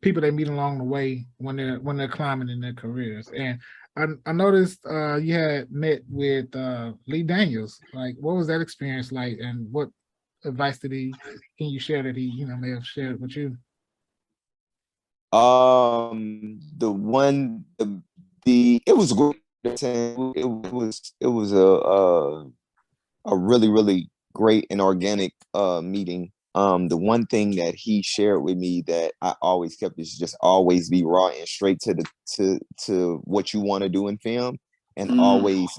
people they meet along the way when they're climbing in their careers, and I noticed you had met with Lee Daniels. Like, what was that experience like, and what advice can you share that he may have shared with you? It was great. It was a really, really great and organic meeting. The one thing that he shared with me that I always kept is just always be raw and straight to what you want to do in film, and always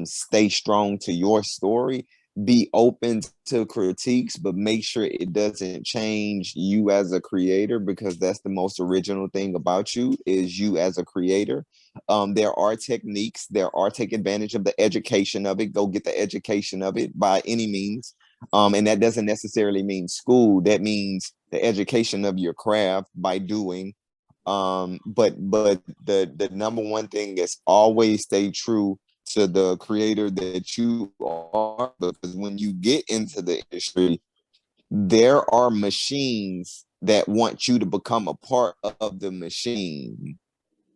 stay strong to your story. Be open to critiques, but make sure it doesn't change you as a creator, because that's the most original thing about you, is you as a creator. There are techniques, take advantage of the education of it, go get the education of it by any means. And that doesn't necessarily mean school. That means the education of your craft by doing. But the number one thing is always stay true to the creator that you are, because when you get into the industry, there are machines that want you to become a part of the machine.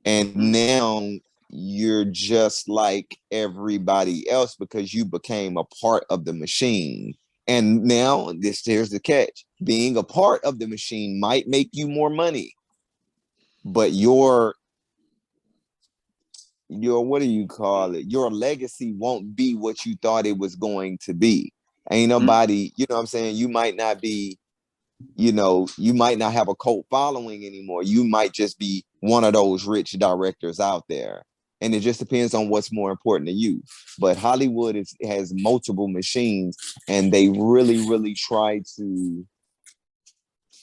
And now you're just like everybody else because you became a part of the machine. And now here's the catch. Being a part of the machine might make you more money, but your what do you call it? Your legacy won't be what you thought it was going to be. Ain't nobody, you know what I'm saying? You might not be, you might not have a cult following anymore. You might just be one of those rich directors out there. And it just depends on what's more important to you. But Hollywood has multiple machines, and they really, really try to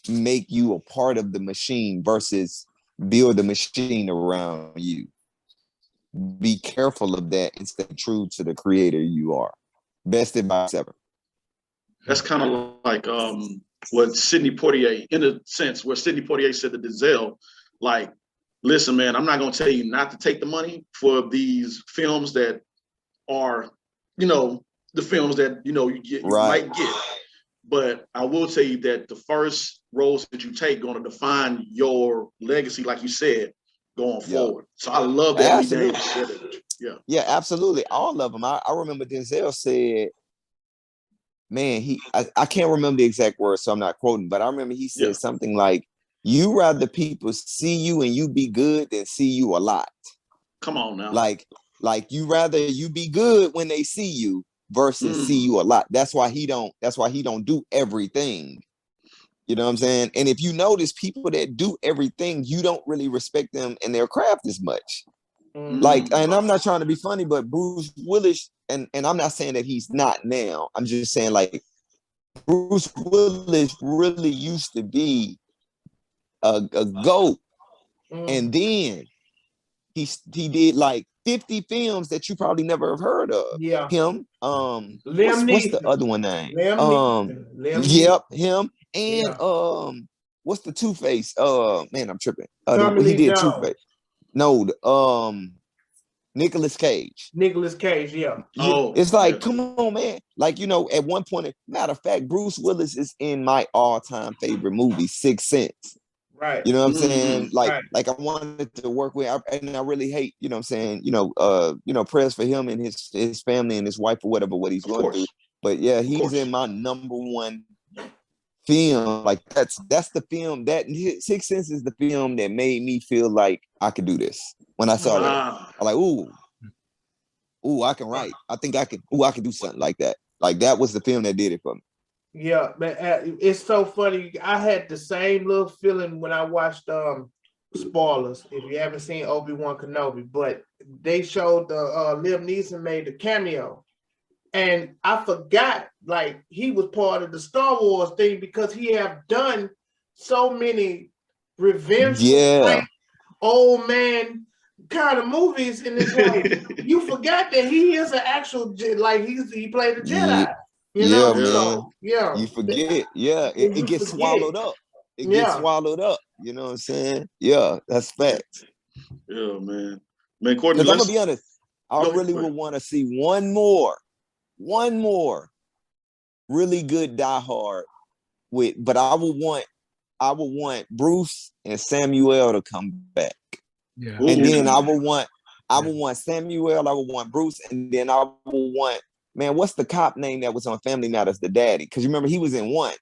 make you a part of the machine versus build the machine around you. Be careful of that and stay true to the creator you are. Best advice ever. That's kind of like what Sidney Poitier, in a sense, where Sidney Poitier said to Denzel, like, listen, man, I'm not going to tell you not to take the money for these films that are, the films that, you might get. But I will tell you that the first roles that you take going to define your legacy, like you said, going forward. So I love that. Absolutely. Yeah, absolutely. All of them. I remember Denzel said, man, I can't remember the exact words, so I'm not quoting, but I remember he said something like, you rather people see you and you be good than see you a lot. Come on now. Like you rather you be good when they see you versus see you a lot. That's why he don't do everything. You know what I'm saying? And if you notice, people that do everything, you don't really respect them and their craft as much. Like, and I'm not trying to be funny, but Bruce Willis, and I'm not saying that he's not now. I'm just saying, like, Bruce Willis really used to be a GOAT. And then he did like 50 films that you probably never have heard of. Yeah. Him. What's the other one name? Liam him. And what's the Two-Face? Man, I'm tripping. He did Two-Face. No, Nicolas Cage. Yeah. It's like, come on, man. Like, at one point, matter of fact, Bruce Willis is in my all-time favorite movie, Sixth Sense. Right. You know what I'm saying? Like I wanted to work with, and I really hate, you know what I'm saying, prayers for him and his family and his wife or whatever, what he's going through. But yeah, he's in my number one film. Like that's the film that Sixth Sense is the film that made me feel like I could do this. When I saw that, I'm like, ooh, I can write. I think I can do something like that. Like that was the film that did it for me. Yeah, but it's so funny. I had the same little feeling when I watched spoilers. If you haven't seen Obi-Wan Kenobi, but they showed the Liam Neeson made the cameo, and I forgot like he was part of the Star Wars thing because he have done so many revenge, old man kind of movies in this life. You forgot that he is an actual he played a Jedi. Man. You forget. Yeah, it gets swallowed up. It gets swallowed up. You know what I'm saying? Yeah, that's facts. Yeah, man. Man, Courtney, I'm gonna be honest. I really would want to see one more really good Die Hard but I would want Bruce and Samuel to come back. Yeah. And then I would want Samuel, I would want Bruce, and then I would want, man, what's the cop name that was on Family Matters, the daddy? Because you remember he was in one.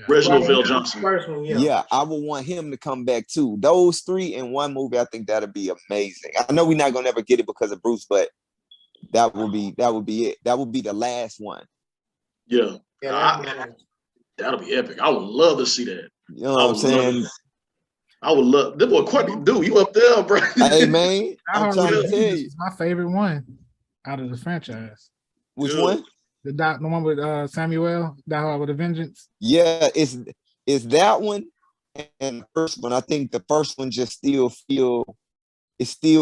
Reginald Vale Johnson. Yeah, I would want him to come back too. Those three in one movie, I think that'd be amazing. I know we're not gonna ever get it because of Bruce, but that would be it. That would be the last one. Yeah. That'll be epic. I would love to see that. You know what I'm saying? I would love this boy Courtney. Dude, you up there, bro? Hey man, I'm trying to tell you, it's my favorite one out of the franchise. Which one? The one with Samuel, Die Hard with a Vengeance. Yeah, it's that one and the first one. I think the first one just still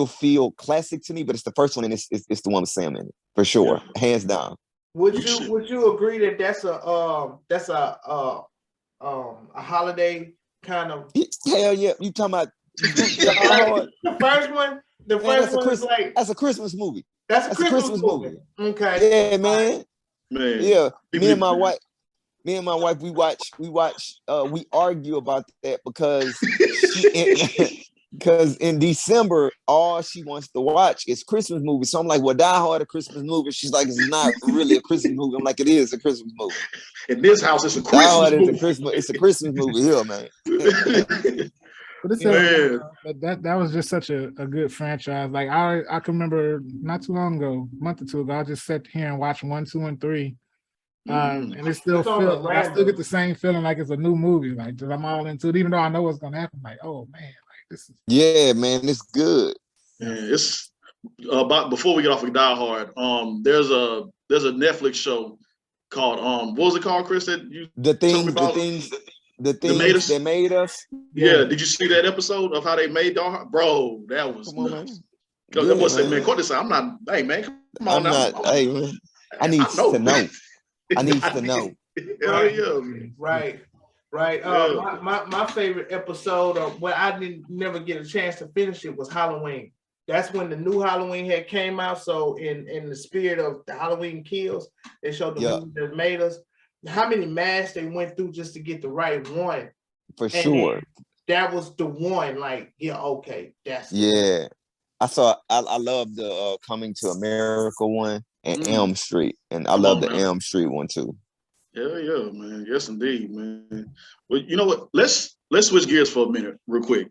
feel classic to me, but it's the first one and it's the one with Sam in it for sure, hands down. Would you agree that that's a holiday kind of? Hell yeah! You talking about the first one? The first one is like that's a Christmas movie. That's a Christmas movie. Okay. Yeah, man. Man. Yeah, me and my wife, we argue about that because because in December, all she wants to watch is Christmas movies. So I'm like, well, Die Hard a Christmas movie. She's like, it's not really a Christmas movie. I'm like, it is a Christmas movie. In this house, it's a Christmas movie. It's a Christmas movie here, man. But it's that was just such a good franchise. Like I can remember not too long ago, a month or two ago, I just sat here and watched 1, 2, and 3. And it still feels, I still get the same feeling like it's a new movie. Like just, I'm all into it, even though I know what's gonna happen. Like, oh man, like this is man, it's good. Yeah, it's about before we get off of Die Hard. There's a Netflix show called what was it called, Chris? That you the things that made us. Yeah, did you see that episode of how they made Die Hard? Bro, that was nuts. That boy said, man, Courtney said, I'm not, hey man, come on now. Hey man, I need to know. I need to know. Right. My favorite episode of I never get a chance to finish it was Halloween. That's when the new Halloween had came out. So in the spirit of the Halloween Kills, they showed the movie that made us. How many masks they went through just to get the right one. For sure. That was the one. Like, yeah, okay, that's I love the Coming to America one and Elm Street, and I love the Elm Street one too. Yeah, man. Yes, indeed, man. Well, you know what? Let's switch gears for a minute, real quick.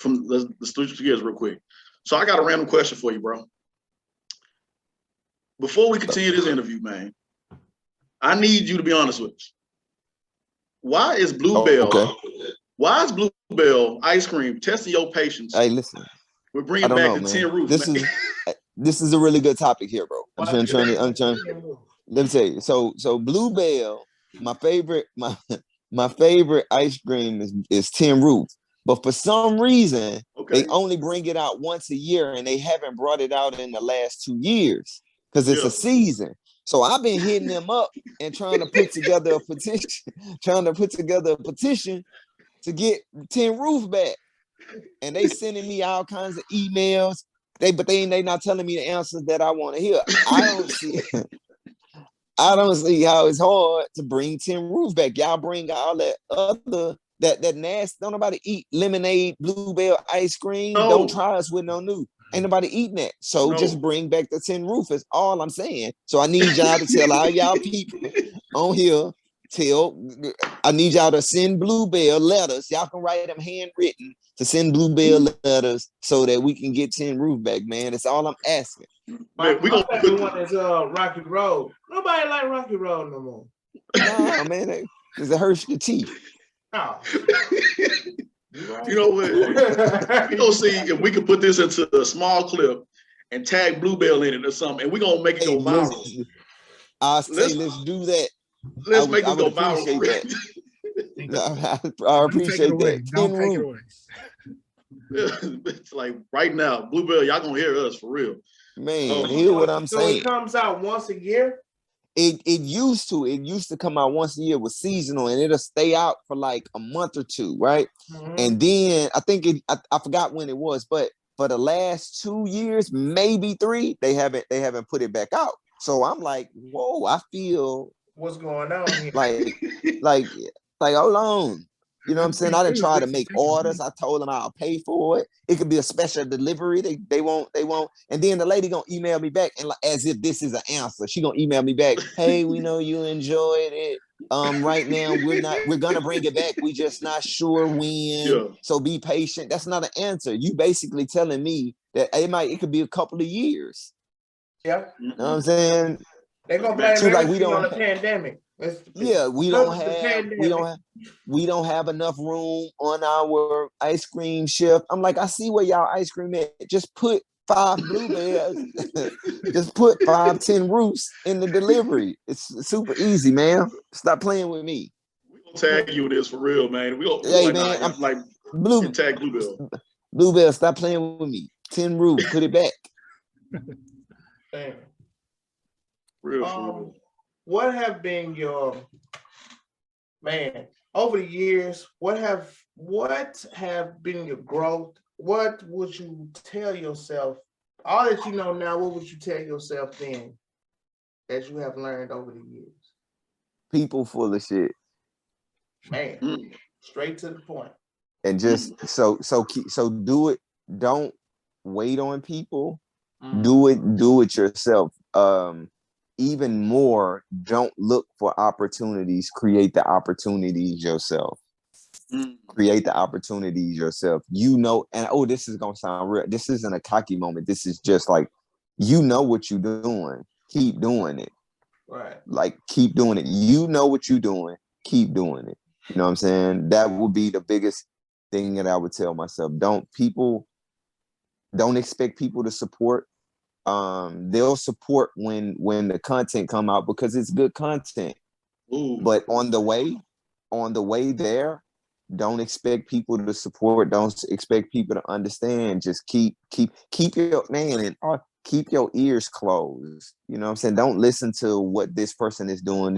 Let's switch gears real quick. So I got a random question for you, bro. Before we continue this interview, man, I need you to be honest with us. Why is Bluebell? Why is Bluebell ice cream testing your patience? Hey, listen. We're bringing back the tin roof. This is a really good topic here, bro. I'm trying. Let me tell you. So Bluebell, my favorite ice cream is Tin Roof. But for some reason, they only bring it out once a year, and they haven't brought it out in the last 2 years because it's a season. So I've been hitting them up and trying to put together a petition to get Tin Roof back. And they sending me all kinds of emails. They not telling me the answers that I want to hear. I don't see how it's hard to bring Tin Roof back. Y'all bring all that other that nasty. Don't nobody eat lemonade, Bluebell ice cream. No. Don't try us with no new. Ain't nobody eating that. So just bring back the Tin Roof is all I'm saying. So I need y'all to tell all y'all people on here. I need y'all to send Bluebell letters. Y'all can write them handwritten to send Bluebell letters so that we can get Tin Roof back, man. That's all I'm asking. My favorite one is Rocky Road. Nobody like Rocky Road no more. No, man, it hurts your teeth. Oh. You know what? We're gonna see if we can put this into a small clip and tag Bluebell in it or something, and we're gonna make it go viral. Let's do that. Let's make it go viral. I appreciate that. Don't take it away. It's like right now, Bluebell, y'all gonna hear us for real. Man, hear what I'm saying. So it comes out once a year? It used to come out once a year with seasonal, and it'll stay out for like a month or two, right? Mm-hmm. And then I think I forgot when it was, but for the last 2 years, maybe 3, they haven't put it back out. So I'm like, whoa, I feel what's going on here? like hold on. You know what I'm saying? I didn't try to make orders. I told them I'll pay for it. It could be a special delivery. They won't. And then the lady gonna email me back and like as if this is an answer. She gonna email me back. Hey, we know you enjoyed it. Right now we're gonna bring it back. We just not sure when. Yeah. So be patient. That's not an answer. You basically telling me that it could be a couple of years. Yeah. You know what I'm saying? They're gonna blame everything on the pandemic. We don't have enough room on our ice cream shelf. I'm like, I see where y'all ice cream at. Just put 5 Bluebells, just put 5 Tin Roofs in the delivery. It's super easy, man. Stop playing with me. We gonna tag you with this for real, man. We gonna I'm like tag Bluebell. Bluebell, stop playing with me. Tin Roof, put it back. Damn. Real. what have been your, man, over the years, what have been your growth? What would you tell yourself? All that you know now, what would you tell yourself then that you have learned over the years? People full of shit. Man, straight to the point. And just so do it. Don't wait on people. Do it yourself. Even more, don't look for opportunities. Create the opportunities yourself. Create the opportunities yourself. You know, and this is gonna sound real. This isn't a cocky moment. This is just like, you know what you're doing. Keep doing it. Right. Like, keep doing it. You know what you're doing. Keep doing it. You know what I'm saying? That would be the biggest thing that I would tell myself. Don't expect people to support. They'll support when the content come out because it's good content. But on the way there, don't expect people to support. Don't expect people to understand. Just keep your keep your ears closed. You know what I'm saying? Don't listen to what this person is doing.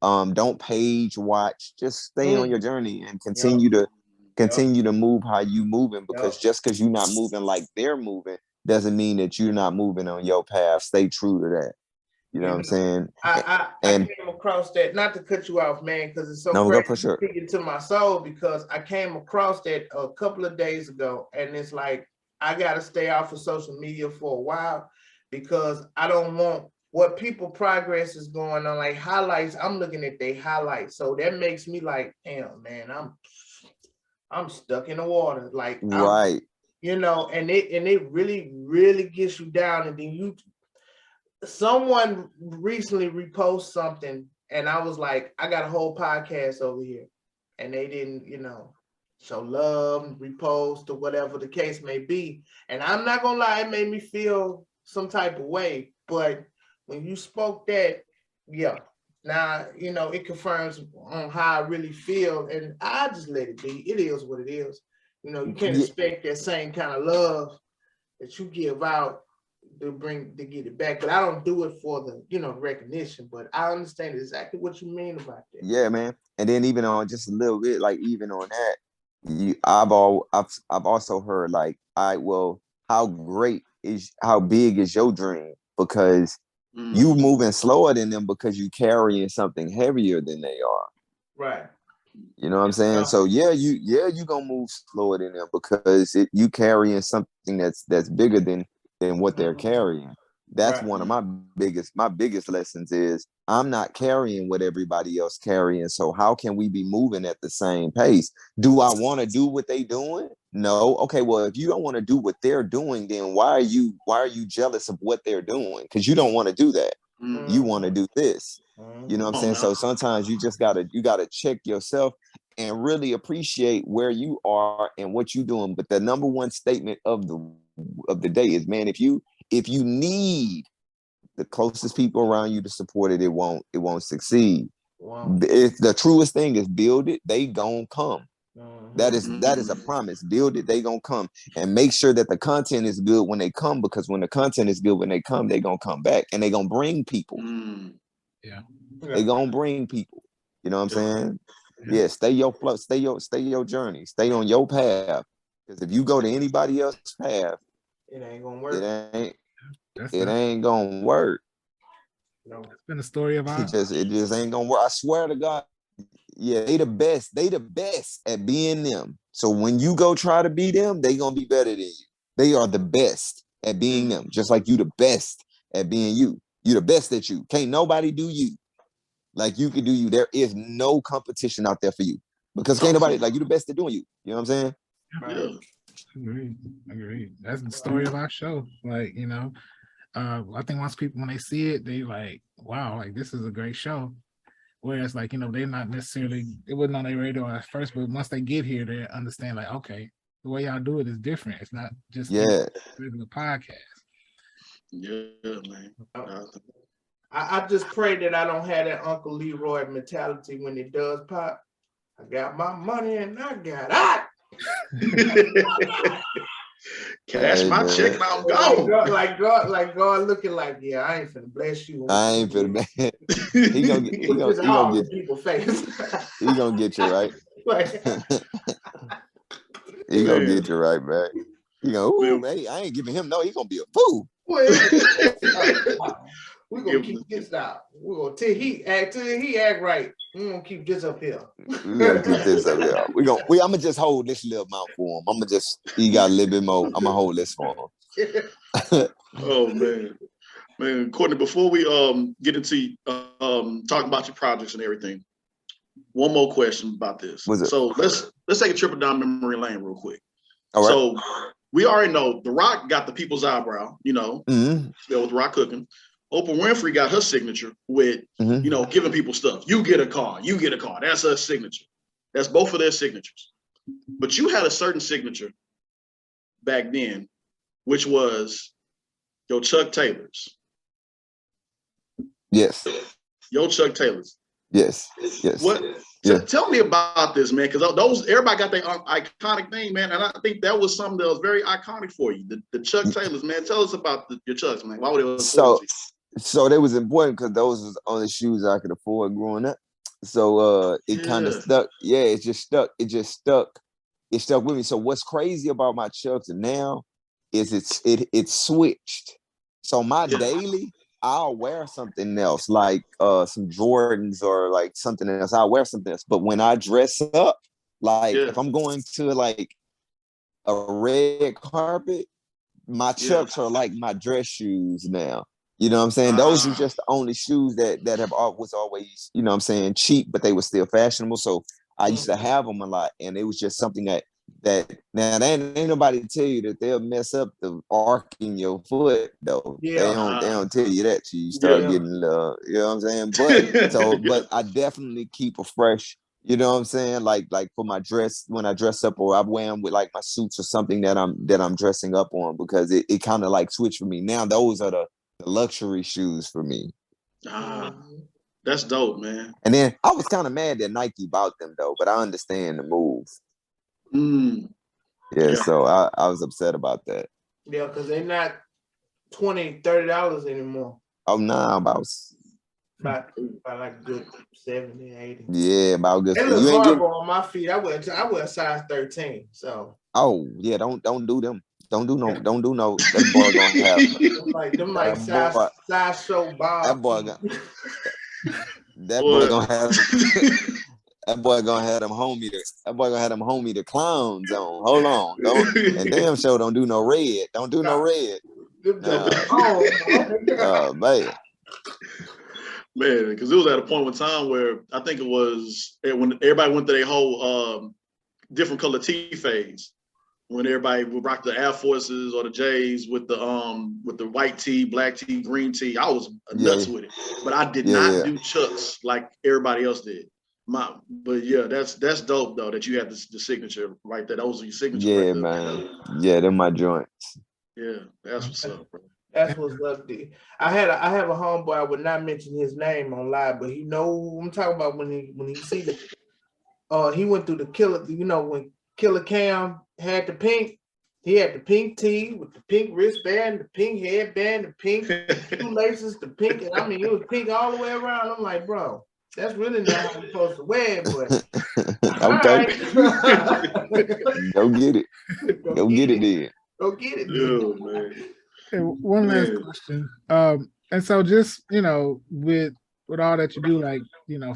Don't page watch. Just stay on your journey and continue to move how you moving, because just because you're not moving like they're moving doesn't mean that you're not moving on your path. Stay true to that. You know what I'm saying? I came across that, not to cut you off, man, because it's so crazy speaking to my soul, because I came across that a couple of days ago, and it's like, I got to stay off of social media for a while because I don't want what people progress is going on, like highlights. I'm looking at their highlights. So that makes me like, damn, man, I'm stuck in the water. Like, right. You know, and it really, really gets you down. And then someone recently reposted something, and I was like, I got a whole podcast over here, and they didn't, show love, repost, or whatever the case may be. And I'm not gonna lie, it made me feel some type of way. But when you spoke that, now it confirms on how I really feel, and I just let it be. It is what it is. You can't expect that same kind of love that you give out to get it back. But I don't do it for the recognition. But I understand exactly what you mean about that. Yeah, man. And then even on just a little bit, like even on that, I've also heard like, how big is your dream? Because you moving slower than them because you carrying something heavier than they are. Right. You know what I'm saying? So you gonna move slower than them because you carrying something that's bigger than what they're carrying. That's one of my biggest lessons is I'm not carrying what everybody else carrying. So how can we be moving at the same pace? Do I want to do what they doing? No. Okay, well, if you don't want to do what they're doing, then why are you jealous of what they're doing? Because you don't want to do that. You want to do this. You know what I'm saying? So sometimes you just gotta check yourself and really appreciate where you are and what you're doing. But the number one statement of the day is, man, if you need the closest people around you to support it, it won't succeed. Wow. The truest thing is build it, they gonna come. That is a promise. Build it, they gonna come. And make sure that the content is good when they come, because when the content is good when they come, they gonna come back and they gonna bring people. Yeah. They gonna bring people. You know what I'm saying? Yeah, stay your flow, stay your journey, stay on your path. Because if you go to anybody else's path, it ain't gonna work. It ain't gonna work. No, it's been a story of ours. It just ain't gonna work. I swear to God. Yeah, they the best at being them. So when you go try to be them, they gonna be better than you. They are the best at being them, just like you the best at being you. You the best at you. Can't nobody do you like you can do you. There is no competition out there for you, because can't nobody, like, you the best at doing you. You know what I'm saying? Yeah. Agreed. That's the story of our show. Like, I think once people, when they see it, they like, wow, like this is a great show. Whereas, like, they're not necessarily, it wasn't on their radar at first, but once they get here, they understand, like, okay, the way y'all do it is different. It's not just a regular podcast. Yeah, man. I just pray that I don't have that Uncle Leroy mentality when it does pop. I got my money and I got it. Cash my check and I'm gone. Like God looking like, yeah, I ain't finna bless you. I ain't finna. He gonna get people's face. He gonna get you right. He gonna get you right back. You go, hey, I ain't giving him no. He gonna be a fool. We're gonna keep this out. We're gonna till he act right. We're gonna keep this up here. We're gonna keep this up here. I'm gonna just hold this little amount for him. He got a little bit more. I'm gonna hold this for him. Oh man, Courtney. Before we get into talk about your projects and everything, one more question about this. So let's take a trip down memory lane real quick. All right. So we already know The Rock got the people's eyebrow. You know, with Rock cooking. Oprah Winfrey got her signature with, you know, giving people stuff. You get a car. That's her signature. That's both of their signatures. But you had a certain signature back then, which was your Chuck Taylors. Yes. Your Chuck Taylors. Yes. Tell me about this, man, because everybody got their iconic thing, man, and I think that was something that was very iconic for you. The Chuck Taylors, man. Tell us about your Chucks, man. Why would it? So they was important because those was the only shoes I could afford growing up. So it kind of stuck. Yeah, it just stuck. It stuck with me. So what's crazy about my Chucks now is it switched. So my daily, I'll wear something else, like some Jordans or like something else. I'll wear something else. But when I dress up, like if I'm going to like a red carpet, my Chucks are like my dress shoes now. You know what I'm saying? Those were just the only shoes that was always, you know what I'm saying, cheap, but they were still fashionable. So I used to have them a lot, and it was just something that now ain't nobody tell you that they'll mess up the arc in your foot though. Yeah. They don't tell you that till you start getting you know what I'm saying? But I definitely keep a fresh, you know what I'm saying? Like for my dress, when I dress up, or I wear them with like my suits or something that I'm dressing up on, because it kind of like switched for me. Now those are the luxury shoes for me. That's dope, man. And then I was kind of mad that Nike bought them though, but I understand the move. Yeah, so I was upset about that. Yeah, because they're not $20-$30 anymore. Oh no, about like a good 70, 80. Yeah, about good. It looks horrible on my feet. I wear size 13. So. Oh yeah, don't do them. Don't do no. That boy gonna have them size show Bob. That boy gonna have. That boy gonna have them homie. That boy gonna have them homie the clowns on. Hold on, and damn sure don't do no red. Don't do no red. Man, because it was at a point in time where I think it was when everybody went through their whole different color T phase. When everybody would rock the Air Forces or the J's with the white tee, black tee, green tee, I was nuts with it. But I did not do Chucks like everybody else did. But yeah, that's dope though that you had the signature right there. Those are your signatures. Yeah, right there, man. Yeah, they're my joints. Yeah, that's what's up, bro. That's what's up. I have a homeboy. I would not mention his name on live, but he know I'm talking about when he see the he went through the killer. You know when Killer Cam had the pink. He had the pink tee with the pink wristband, the pink headband, the pink shoelaces, the pink. I mean, it was pink all the way around. I'm like, bro, that's really not how you're supposed to wear it, but okay. Go get it. Go get it then. Go get it. Yeah, man. Okay, one last question. And so just, you know, with all that you do, like, you know,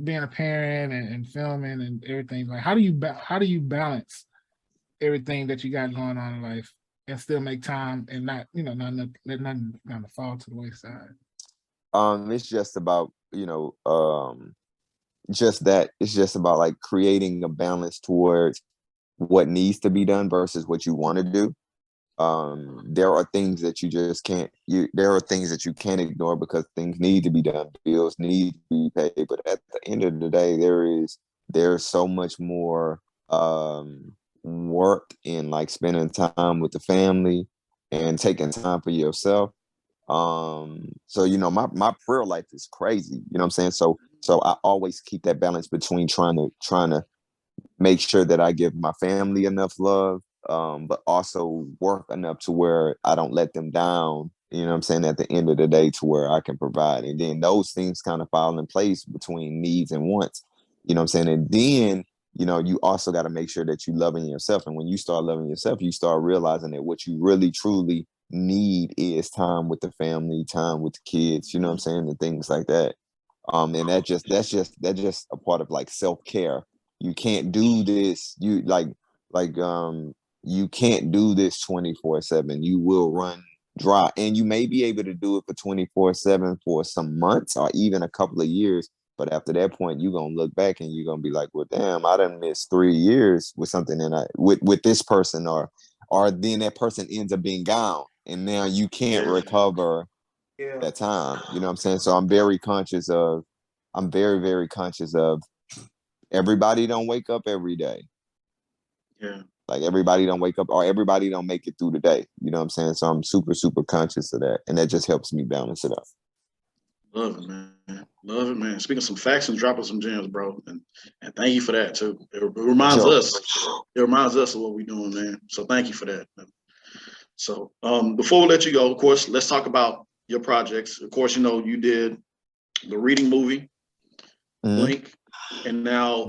being a parent and filming and everything, like how do you balance everything that you got going on in life and still make time and not, you know, not let nothing kind of fall to the wayside? It's just about, you know, just that. It's just about like creating a balance towards what needs to be done versus what you want to do. There are things that you just can't. There are things that you can't ignore because things need to be done. Bills need to be paid. But at the end of the day, there's so much more work in like spending time with the family and taking time for yourself. So you know, my prayer life is crazy. You know what I'm saying? So I always keep that balance between trying to make sure that I give my family enough love but also work enough to where I don't let them down. You know what I'm saying? At the end of the day, to where I can provide. And then those things kind of fall in place between needs and wants. You know what I'm saying? And then, you know, you also got to make sure that you loving yourself. And when you start loving yourself, you start realizing that what you really, truly need is time with the family, time with the kids, you know what I'm saying? And things like that. And that's just a part of like self-care. You can't do this. You can't do this 24/7. You will run dry, and you may be able to do it for 24/7 for some months or even a couple of years. But after that point, you're gonna look back and you're gonna be like, well, damn, I done missed 3 years with something with this person, or then that person ends up being gone. And now you can't recover that time. You know what I'm saying? So I'm very, very conscious of everybody don't wake up every day. Yeah. Like everybody don't wake up or everybody don't make it through the day. You know what I'm saying? So I'm super, super conscious of that. And that just helps me balance it up. Love it, man. Love it, man. Speaking some facts and dropping some gems, bro. And thank you for that too. It reminds us. It reminds us of what we're doing, man. So thank you for that. So before we let you go, of course, let's talk about your projects. Of course, you know, you did the reading movie, Blink, and now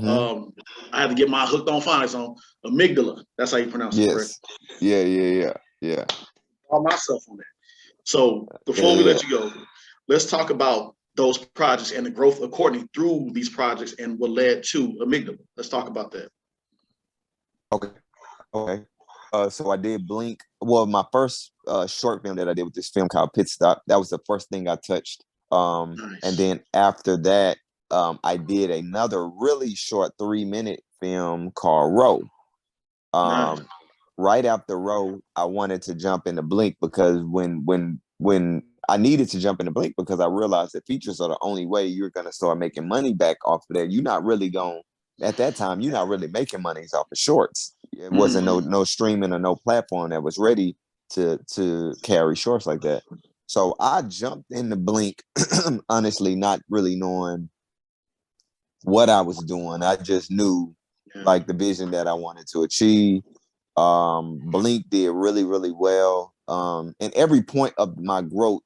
I had to get my hooked on phonics on Amygdala. That's how you pronounce it, correct? Yeah. All myself on that. So before we let you go, let's talk about those projects and the growth of Courtney through these projects and what led to Amygdala. Let's talk about that. Okay. So I did Blink. Well, my first short film that I did with this film called Pit Stop, that was the first thing I touched. Nice. And then after that, I did another really short 3-minute film called Row. Nice. Right after Row, I wanted to jump into Blink because when I needed to jump into Blink because I realized that features are the only way you're gonna start making money back off of that. You're not really at that time, you're not really making monies off of shorts. It wasn't no streaming or no platform that was ready to carry shorts like that. So I jumped into Blink, honestly, not really knowing what I was doing. I just knew like the vision that I wanted to achieve. Blink did really, really well. And every point of my growth,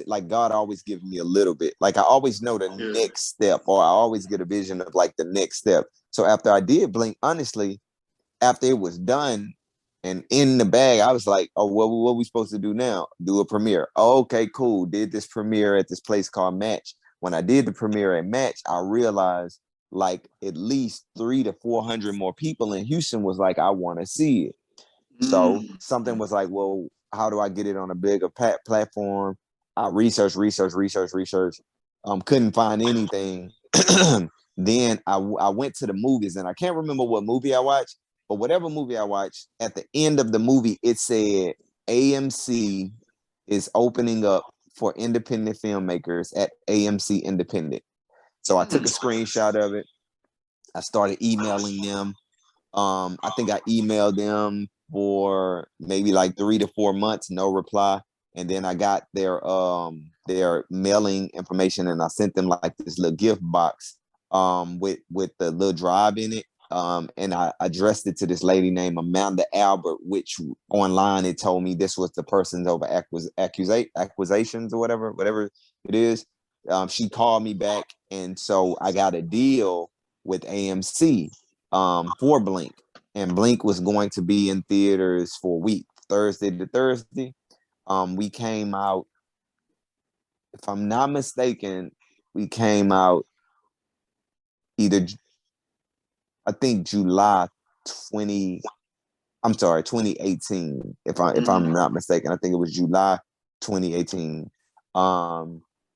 like God always gives me a little bit. Like I always know the next step, or I always get a vision of like the next step. So after I did Blink, honestly, after it was done and in the bag, I was like, oh, what are we supposed to do now? Do a premiere. Oh, okay, cool. Did this premiere at this place called Match. When I did the premiere at Match, I realized like at least 300 to 400 more people in Houston was like, I want to see it. So something was like, well, how do I get it on a bigger platform? I researched. Couldn't find anything. Then I went to the movies, and I can't remember what movie I watched, but whatever movie I watched, at the end of the movie, it said AMC is opening up for independent filmmakers at AMC Independent. So I took a screenshot of it. I started emailing them. I think I emailed them for maybe like 3 to 4 months, no reply. And then I got their mailing information, and I sent them like this little gift box with the little drive in it. And I addressed it to this lady named Amanda Albert, which online it told me this was the person's over accusations or whatever it is. She called me back, and so I got a deal with AMC for Blink, and Blink was going to be in theaters for a week, Thursday to Thursday. We came out, if I'm not mistaken, we came out either, I think July 2018. If I'm not mistaken, I think it was July 2018.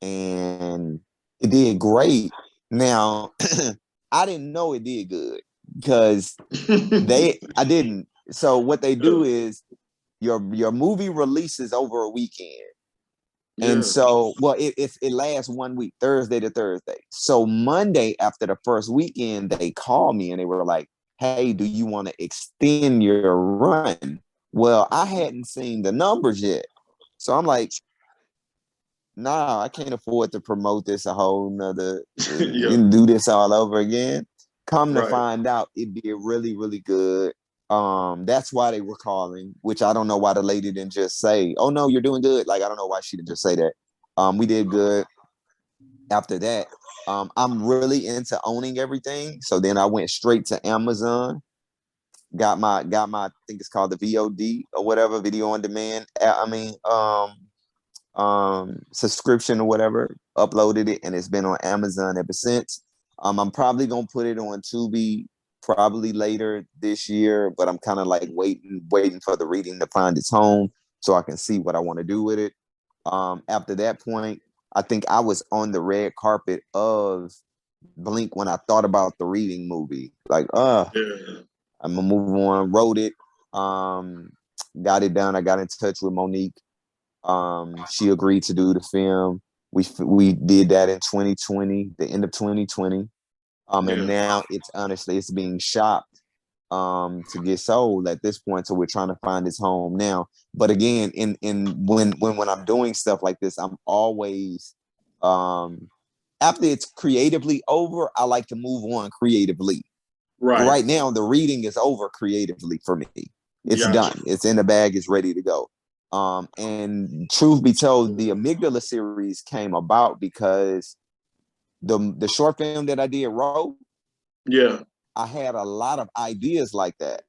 And it did great. Now, I didn't know it did good because I didn't. So what they do is your movie releases over a weekend. And so, well, it lasts 1 week, Thursday to Thursday. So Monday after the first weekend, they called me and they were like, hey, do you want to extend your run? Well, I hadn't seen the numbers yet. So I'm like, nah, I can't afford to promote this a whole nother, and do this all over again. Come to find out, it did really, really good. That's why they were calling, which I don't know why the lady didn't just say, "Oh no, you're doing good." Like I don't know why she didn't just say that. We did good after that. I'm really into owning everything, so then I went straight to Amazon, got my I think it's called the VOD or whatever, video on demand. Subscription or whatever, uploaded it, and it's been on Amazon ever since. I'm probably gonna put it on Tubi probably later this year, but I'm kind of like waiting for the reading to find its home so I can see what I want to do with it. After that point, I think I was on the red carpet of Blink when I thought about the reading movie. Like, I'm gonna move on. Wrote it, got it done. I got in touch with Monique. She agreed to do the film. We did that in 2020, the end of 2020. And now it's being shopped to get sold at this point. So we're trying to find its home now. But again, when I'm doing stuff like this, I'm always after it's creatively over, I like to move on creatively. Right now, the reading is over creatively for me. It's done. It's in the bag. It's ready to go. And truth be told, the Amygdala series came about because the short film that I did wrote, I had a lot of ideas like that.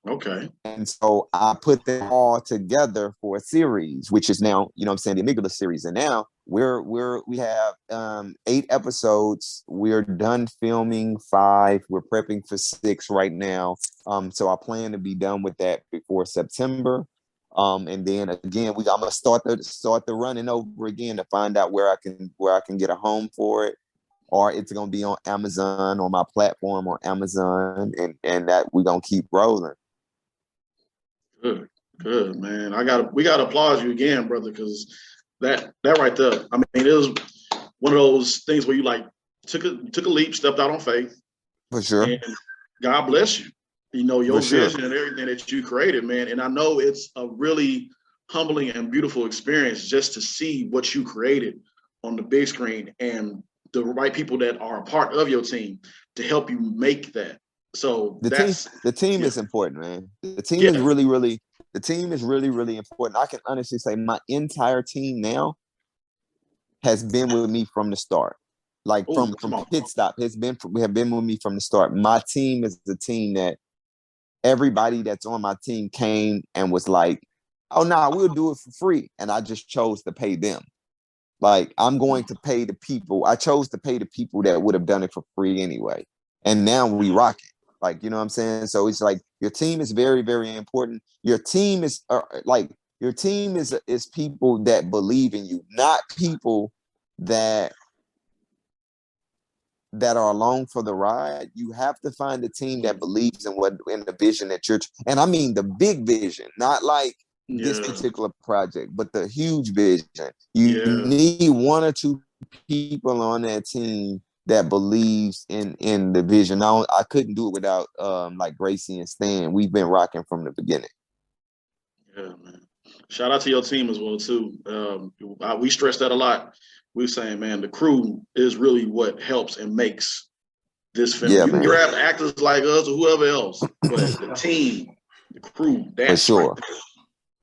Okay. And so I put them all together for a series, which is now, you know what I'm saying, the Amygdala series. And now we have 8 episodes. We're done filming 5. We're prepping for 6 right now. So I plan to be done with that before September. And then again, I'm gonna start the running over again to find out where I can get a home for it, or it's gonna be on Amazon, on my platform on Amazon, and that we're gonna keep rolling. Good, man. We gotta applaud you again, brother, because that right there, I mean, it was one of those things where you like took a leap, stepped out on faith. For sure. And God bless you. You know, your vision and everything that you created, man. And I know it's a really humbling and beautiful experience just to see what you created on the big screen and the right people that are a part of your team to help you make that. So the team is important, man. The team is really really important. I can honestly say my entire team now has been with me from the start. Like from pit stop, have been with me from the start. My team is the team that everybody that's on my team came and was like, "Oh no, we'll do it for free," and I just chose to pay them. Like I'm going to pay the people. I chose to pay the people that would have done it for free anyway. And now we rock it. Like, you know what I'm saying? So it's like your team is very, very important. Your team is people that believe in you, not people that are along for the ride. You have to find a team that believes in the vision that you're, and I mean the big vision, not like this particular project, but the huge vision. You need 1 or 2 people on that team that believes in the vision. I couldn't do it without like Gracie and Stan. We've been rocking from the beginning. Yeah, man. Shout out to your team as well too. We stress that a lot. We're saying, man, the crew is really what helps and makes this film. You can grab actors like us or whoever else, but the team, the crew, that's for sure.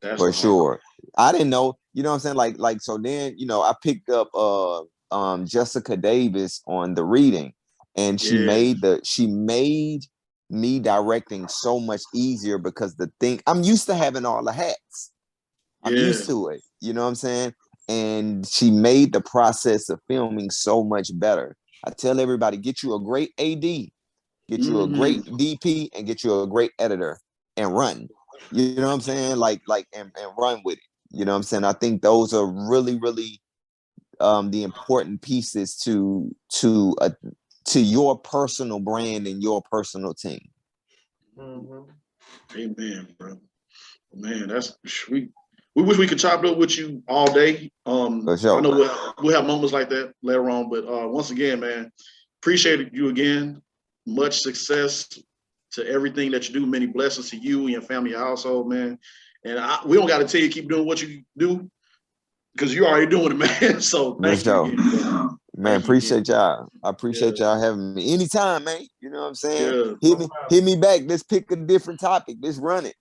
That's for sure. I didn't know, you know what I'm saying? Like so then, you know, I picked up Jessica Davis on the reading, and she made me directing so much easier because I'm used to having all the hats. I'm used to it, you know what I'm saying? And she made the process of filming so much better. I tell everybody, get you a great AD, get you a great DP, and get you a great editor and run. You know what I'm saying? And run with it. You know what I'm saying? I think those are really, really the important pieces to your personal brand and your personal team. Amen, bro. Man, that's sweet. We wish we could chop it up with you all day. For sure. I know we'll have moments like that later on, but once again, man, appreciate you again. Much success to everything that you do. Many blessings to you and your family, your household, man. And we don't got to tell you keep doing what you do because you're already doing it, man. So thank you again. Man, appreciate y'all. I appreciate y'all having me anytime, man. You know what I'm saying? Yeah. Hit me back. Let's pick a different topic. Let's run it.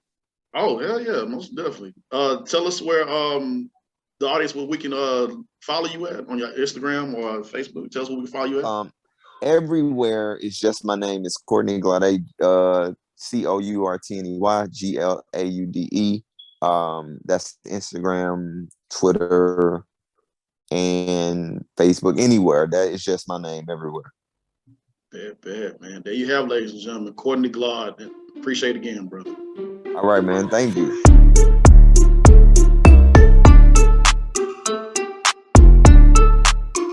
Oh, hell yeah, most definitely. Tell us where the audience where we can follow you at on your Instagram or Facebook. Tell us where we can follow you at. Everywhere is just my name. It's Courtney Glaude, Courtney Glaude. That's Instagram, Twitter, and Facebook. Anywhere. That is just my name everywhere. Bad, man. There you have, ladies and gentlemen, Courtney Glaude. Appreciate it again, brother. All right, man. Thank you.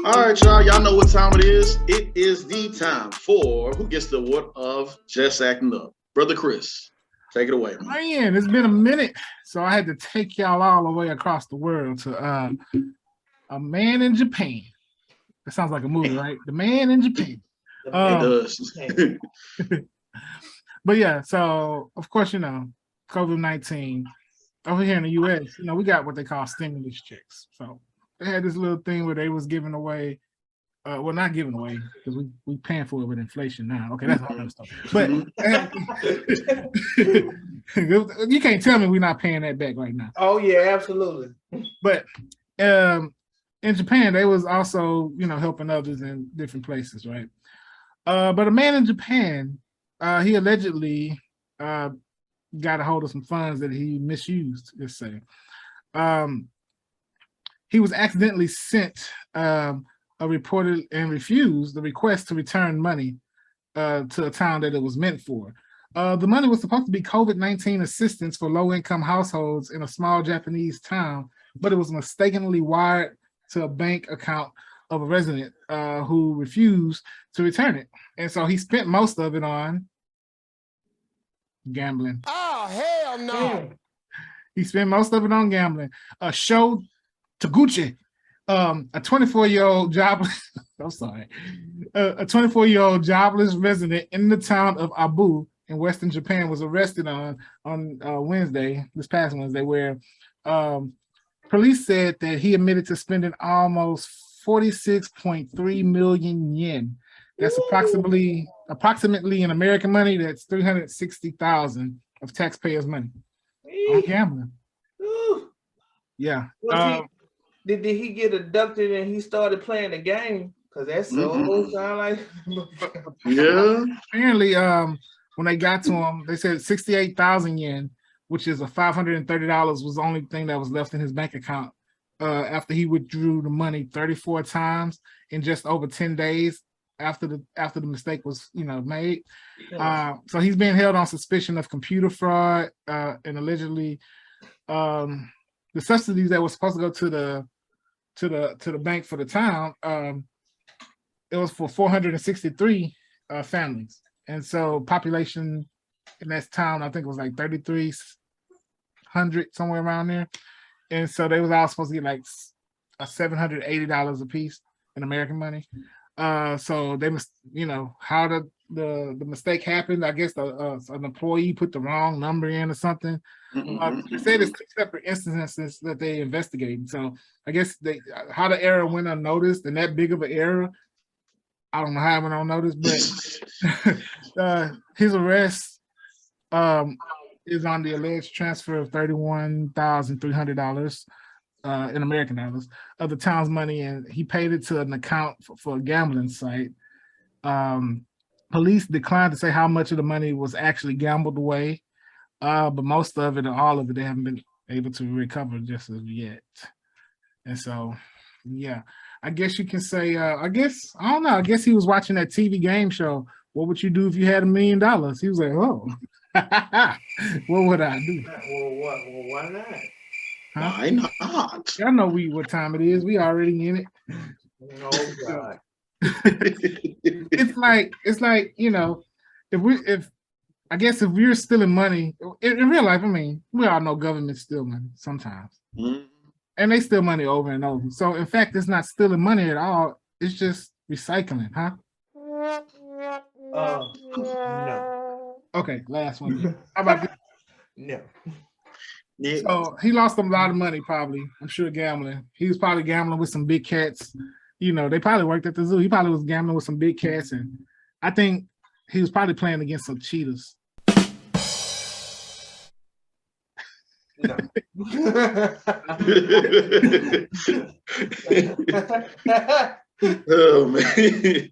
All right, y'all. Y'all know what time it is. It is the time for who gets the award of Just Acting Up. Brother Chris, take it away, man. It's been a minute, so I had to take y'all all the way across the world to a man in Japan. That sounds like a movie, right? The Man in Japan. It does. But yeah, so of course, COVID-19 over here in the US, we got what they call stimulus checks. So they had this little thing where they was giving away, well, not giving away because we paying for it with inflation now. Okay, that's another stuff. But you can't tell me we're not paying that back right now. Oh yeah, absolutely. But in Japan, they was also helping others in different places, right? But a man in Japan, he allegedly got a hold of some funds that he misused, let's say. He was accidentally sent a reported and refused the request to return money to a town that it was meant for. The money was supposed to be COVID-19 assistance for low-income households in a small Japanese town, but it was mistakenly wired to a bank account of a resident who refused to return it. And so he spent most of it on gambling. Oh, hell no. He spent most of it on gambling. Sho Taguchi, a 24-year-old jobless, I'm sorry, a 24-year-old jobless resident in the town of Abu in Western Japan was arrested on Wednesday, this past Wednesday, where police said that he admitted to spending almost 46.3 million yen. That's approximately in American money, that's 360,000 of taxpayers' money on gambling. Yeah. Did he get abducted and he started playing the game? Because that's so sound like. Yeah. Apparently, when they got to him, they said 68,000 yen, which is a $530, was the only thing that was left in his bank account after he withdrew the money 34 times in just over 10 days after the mistake was made. So he's being held on suspicion of computer fraud and allegedly the subsidies that were supposed to go to the bank for the town. It was for 463 families, and so population in that town, I think it was like 3,300, somewhere around there. And so they was all supposed to get like $780 a piece in American money. So they must, how the mistake happened. I guess an employee put the wrong number in or something. They said it's 2 separate instances that they investigated. So I guess how the error went unnoticed, and that big of an error, I don't know how it went unnoticed, but his arrest is on the alleged transfer of $31,300 in American dollars of the town's money, and he paid it to an account for a gambling site. Police declined to say how much of the money was actually gambled away, but most of it or all of it they haven't been able to recover just as yet. And so, yeah, I guess you can say, I don't know, I guess he was watching that TV game show, What Would You Do If You Had $1 Million? He was like, oh, what would I do? Well, why not? Huh? Why not? Y'all know what time it is. We already in it. Oh God. It's like if we're stealing money in real life, I mean, we all know government steal money sometimes. And they steal money over and over. So in fact, it's not stealing money at all. It's just recycling, huh? No. Okay, last one. How about this? No. So he lost a lot of money, probably. I'm sure gambling. He was probably gambling with some big cats, they probably worked at the zoo. He probably was gambling with some big cats, and I think he was probably playing against some cheetahs. No. Oh man.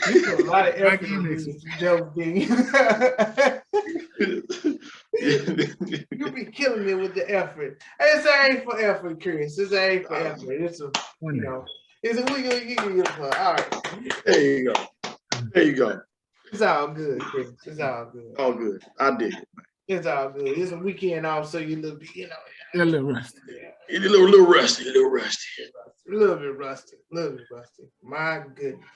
You put a lot of effort in this devil thing. You be killing it with the effort. This ain't for effort, Chris. This ain't for effort. It's a, it's a all right. There you go. There you go. It's all good, Chris. It's all good. All good. I dig it, man. It's all good. It's a weekend off, so you look, a little rusty. You're a little rusty. A little bit rusty. My goodness.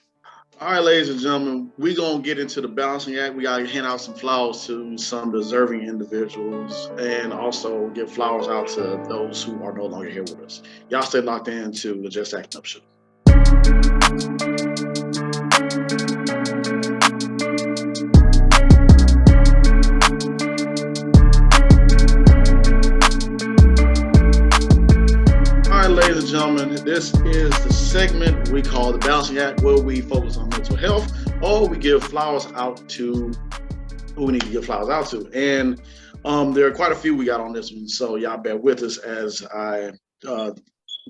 All right, ladies and gentlemen, we're going to get into the balancing act. We got to hand out some flowers to some deserving individuals and also give flowers out to those who are no longer here with us. Y'all stay locked in to the Just Acting Up Show. Ladies and gentlemen, this is the segment we call the balancing act, where we focus on mental health, or we give flowers out to who we need to give flowers out to. And there are quite a few we got on this one, so y'all bear with us as I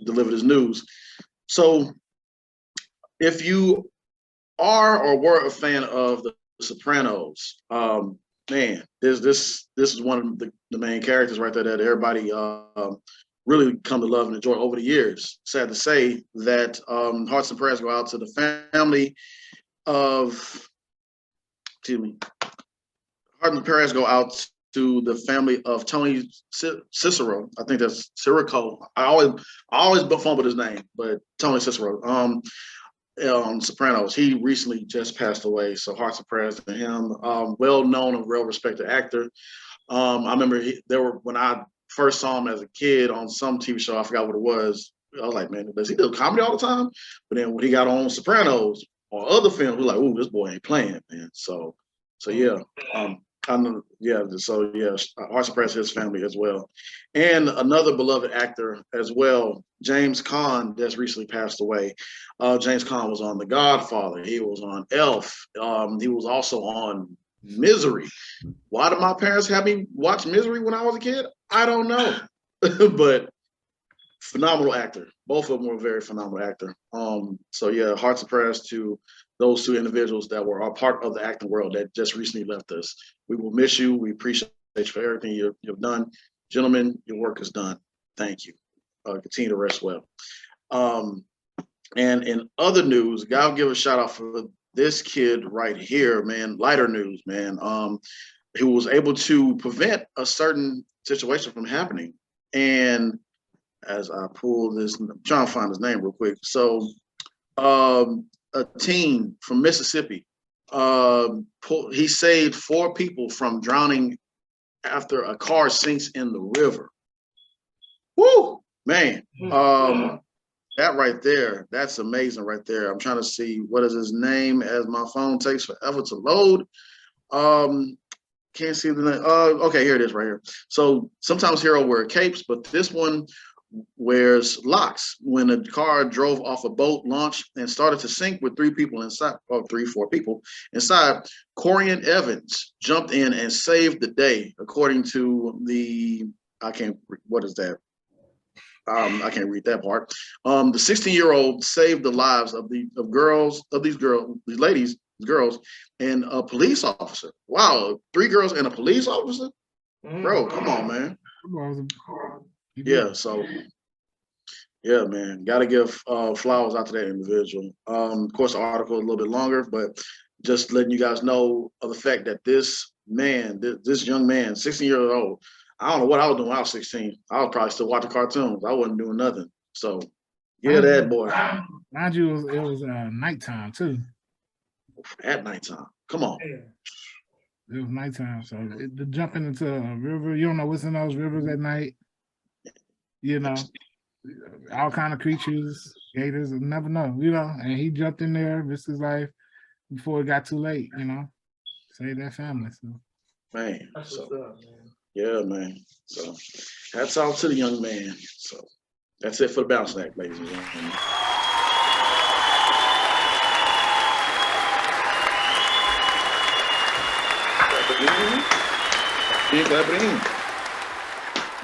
deliver this news. So if you are or were a fan of The Sopranos, man, this is one of the main characters right there that everybody really come to love and enjoy over the years. Sad to say that hearts and prayers go out to the family of, hearts and prayers go out to the family of Tony Cicero. I think that's Sirico. I always fumble his name, but Tony Cicero. Sopranos. He recently just passed away, so hearts and prayers to him. Well-known and well-respected actor. I remember when I first saw him as a kid on some TV show, I forgot what it was. I was like, man, does he do comedy all the time? But then when he got on Sopranos or other films, we're like, ooh, this boy ain't playing, man. So yeah, hearts and prayers to his family as well. And another beloved actor as well, James Caan, that's recently passed away. James Caan was on The Godfather. He was on Elf. He was also on Misery. Why did my parents have me watch Misery when I was a kid? I don't know. But phenomenal actor. Both of them were very phenomenal actor. So yeah, hearts and prayers to those two individuals that were a part of the acting world that just recently left us. We will miss you. We appreciate you for everything you've done. Gentlemen, your work is done. Thank you. Continue to rest well. And in other news, gotta give a shout out for this kid right here, man. Lighter news, man. Who was able to prevent a certain situation from happening. And as I pull this, I'm trying to find his name real quick. So a teen from Mississippi, he saved 4 people from drowning after a car sinks in the river. Woo, man. That right there, that's amazing right there. I'm trying to see what is his name as my phone takes forever to load. Can't see the name. Okay, here it is right here. So sometimes heroes wear capes, but this one wears locks. When a car drove off a boat launch and started to sink with 3 people inside, or 4 people inside, Corian Evans jumped in and saved the day, according to what is that? I can't read that part. The 16-year-old saved the lives of these girls, and a police officer. Wow, 3 girls and a police officer? Bro, come on, man. Yeah, so yeah, man. Gotta give flowers out to that individual. Of course, the article is a little bit longer, but just letting you guys know of the fact that this young man, 16 years old, I don't know what I was doing when I was 16. I was probably still watching cartoons. I wasn't doing nothing. So, yeah, that boy. Mind you, it was nighttime too. At nighttime. Come on. It was nighttime. So the jumping into a river, you don't know what's in those rivers at night. You know, all kind of creatures, gators, you never know, you know. And he jumped in there, risked his life before it got too late, you know. Save that family. So. Man. Yeah, man. So hats off to the young man. So that's it for the bounce act, ladies and gentlemen. Clap it in.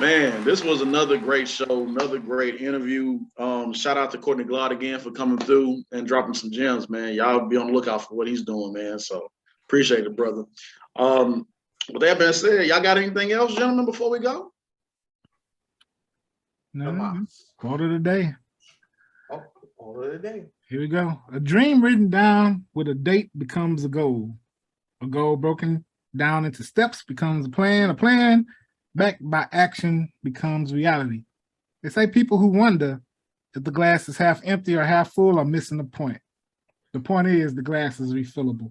Man, this was another great show, another great interview. Shout out to Courtney Glaude again for coming through and dropping some gems, man. Y'all be on the lookout for what he's doing, man. So appreciate it, brother. With that being said, y'all got anything else, gentlemen, before we go? No, quarter of the day. Oh, quarter of the day. Here we go. A dream written down with a date becomes a goal. A goal broken down into steps becomes a plan backed by action becomes reality. They say people who wonder if the glass is half empty or half full are missing the point. The point is the glass is refillable.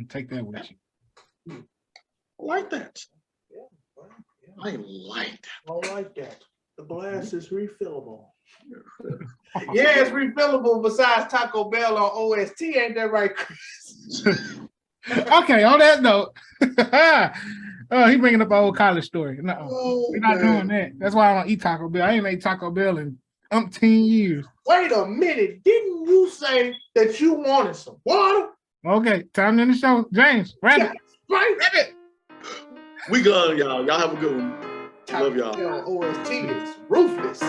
Take that with you. I like that. I like that. I like that. The glass is refillable. Yeah, it's refillable besides Taco Bell on OST. Ain't that right, Chris? Okay, on that note, oh, he bringing up an old college story. No, we're not doing that. That's why I don't eat Taco Bell. I ain't ate Taco Bell in umpteen years. Wait a minute. Didn't you say that you wanted some water? Okay, time to end the show. James, Rabbit. Right? Rabbit. We gone, y'all. Y'all have a good one. Love y'all. OST is ruthless.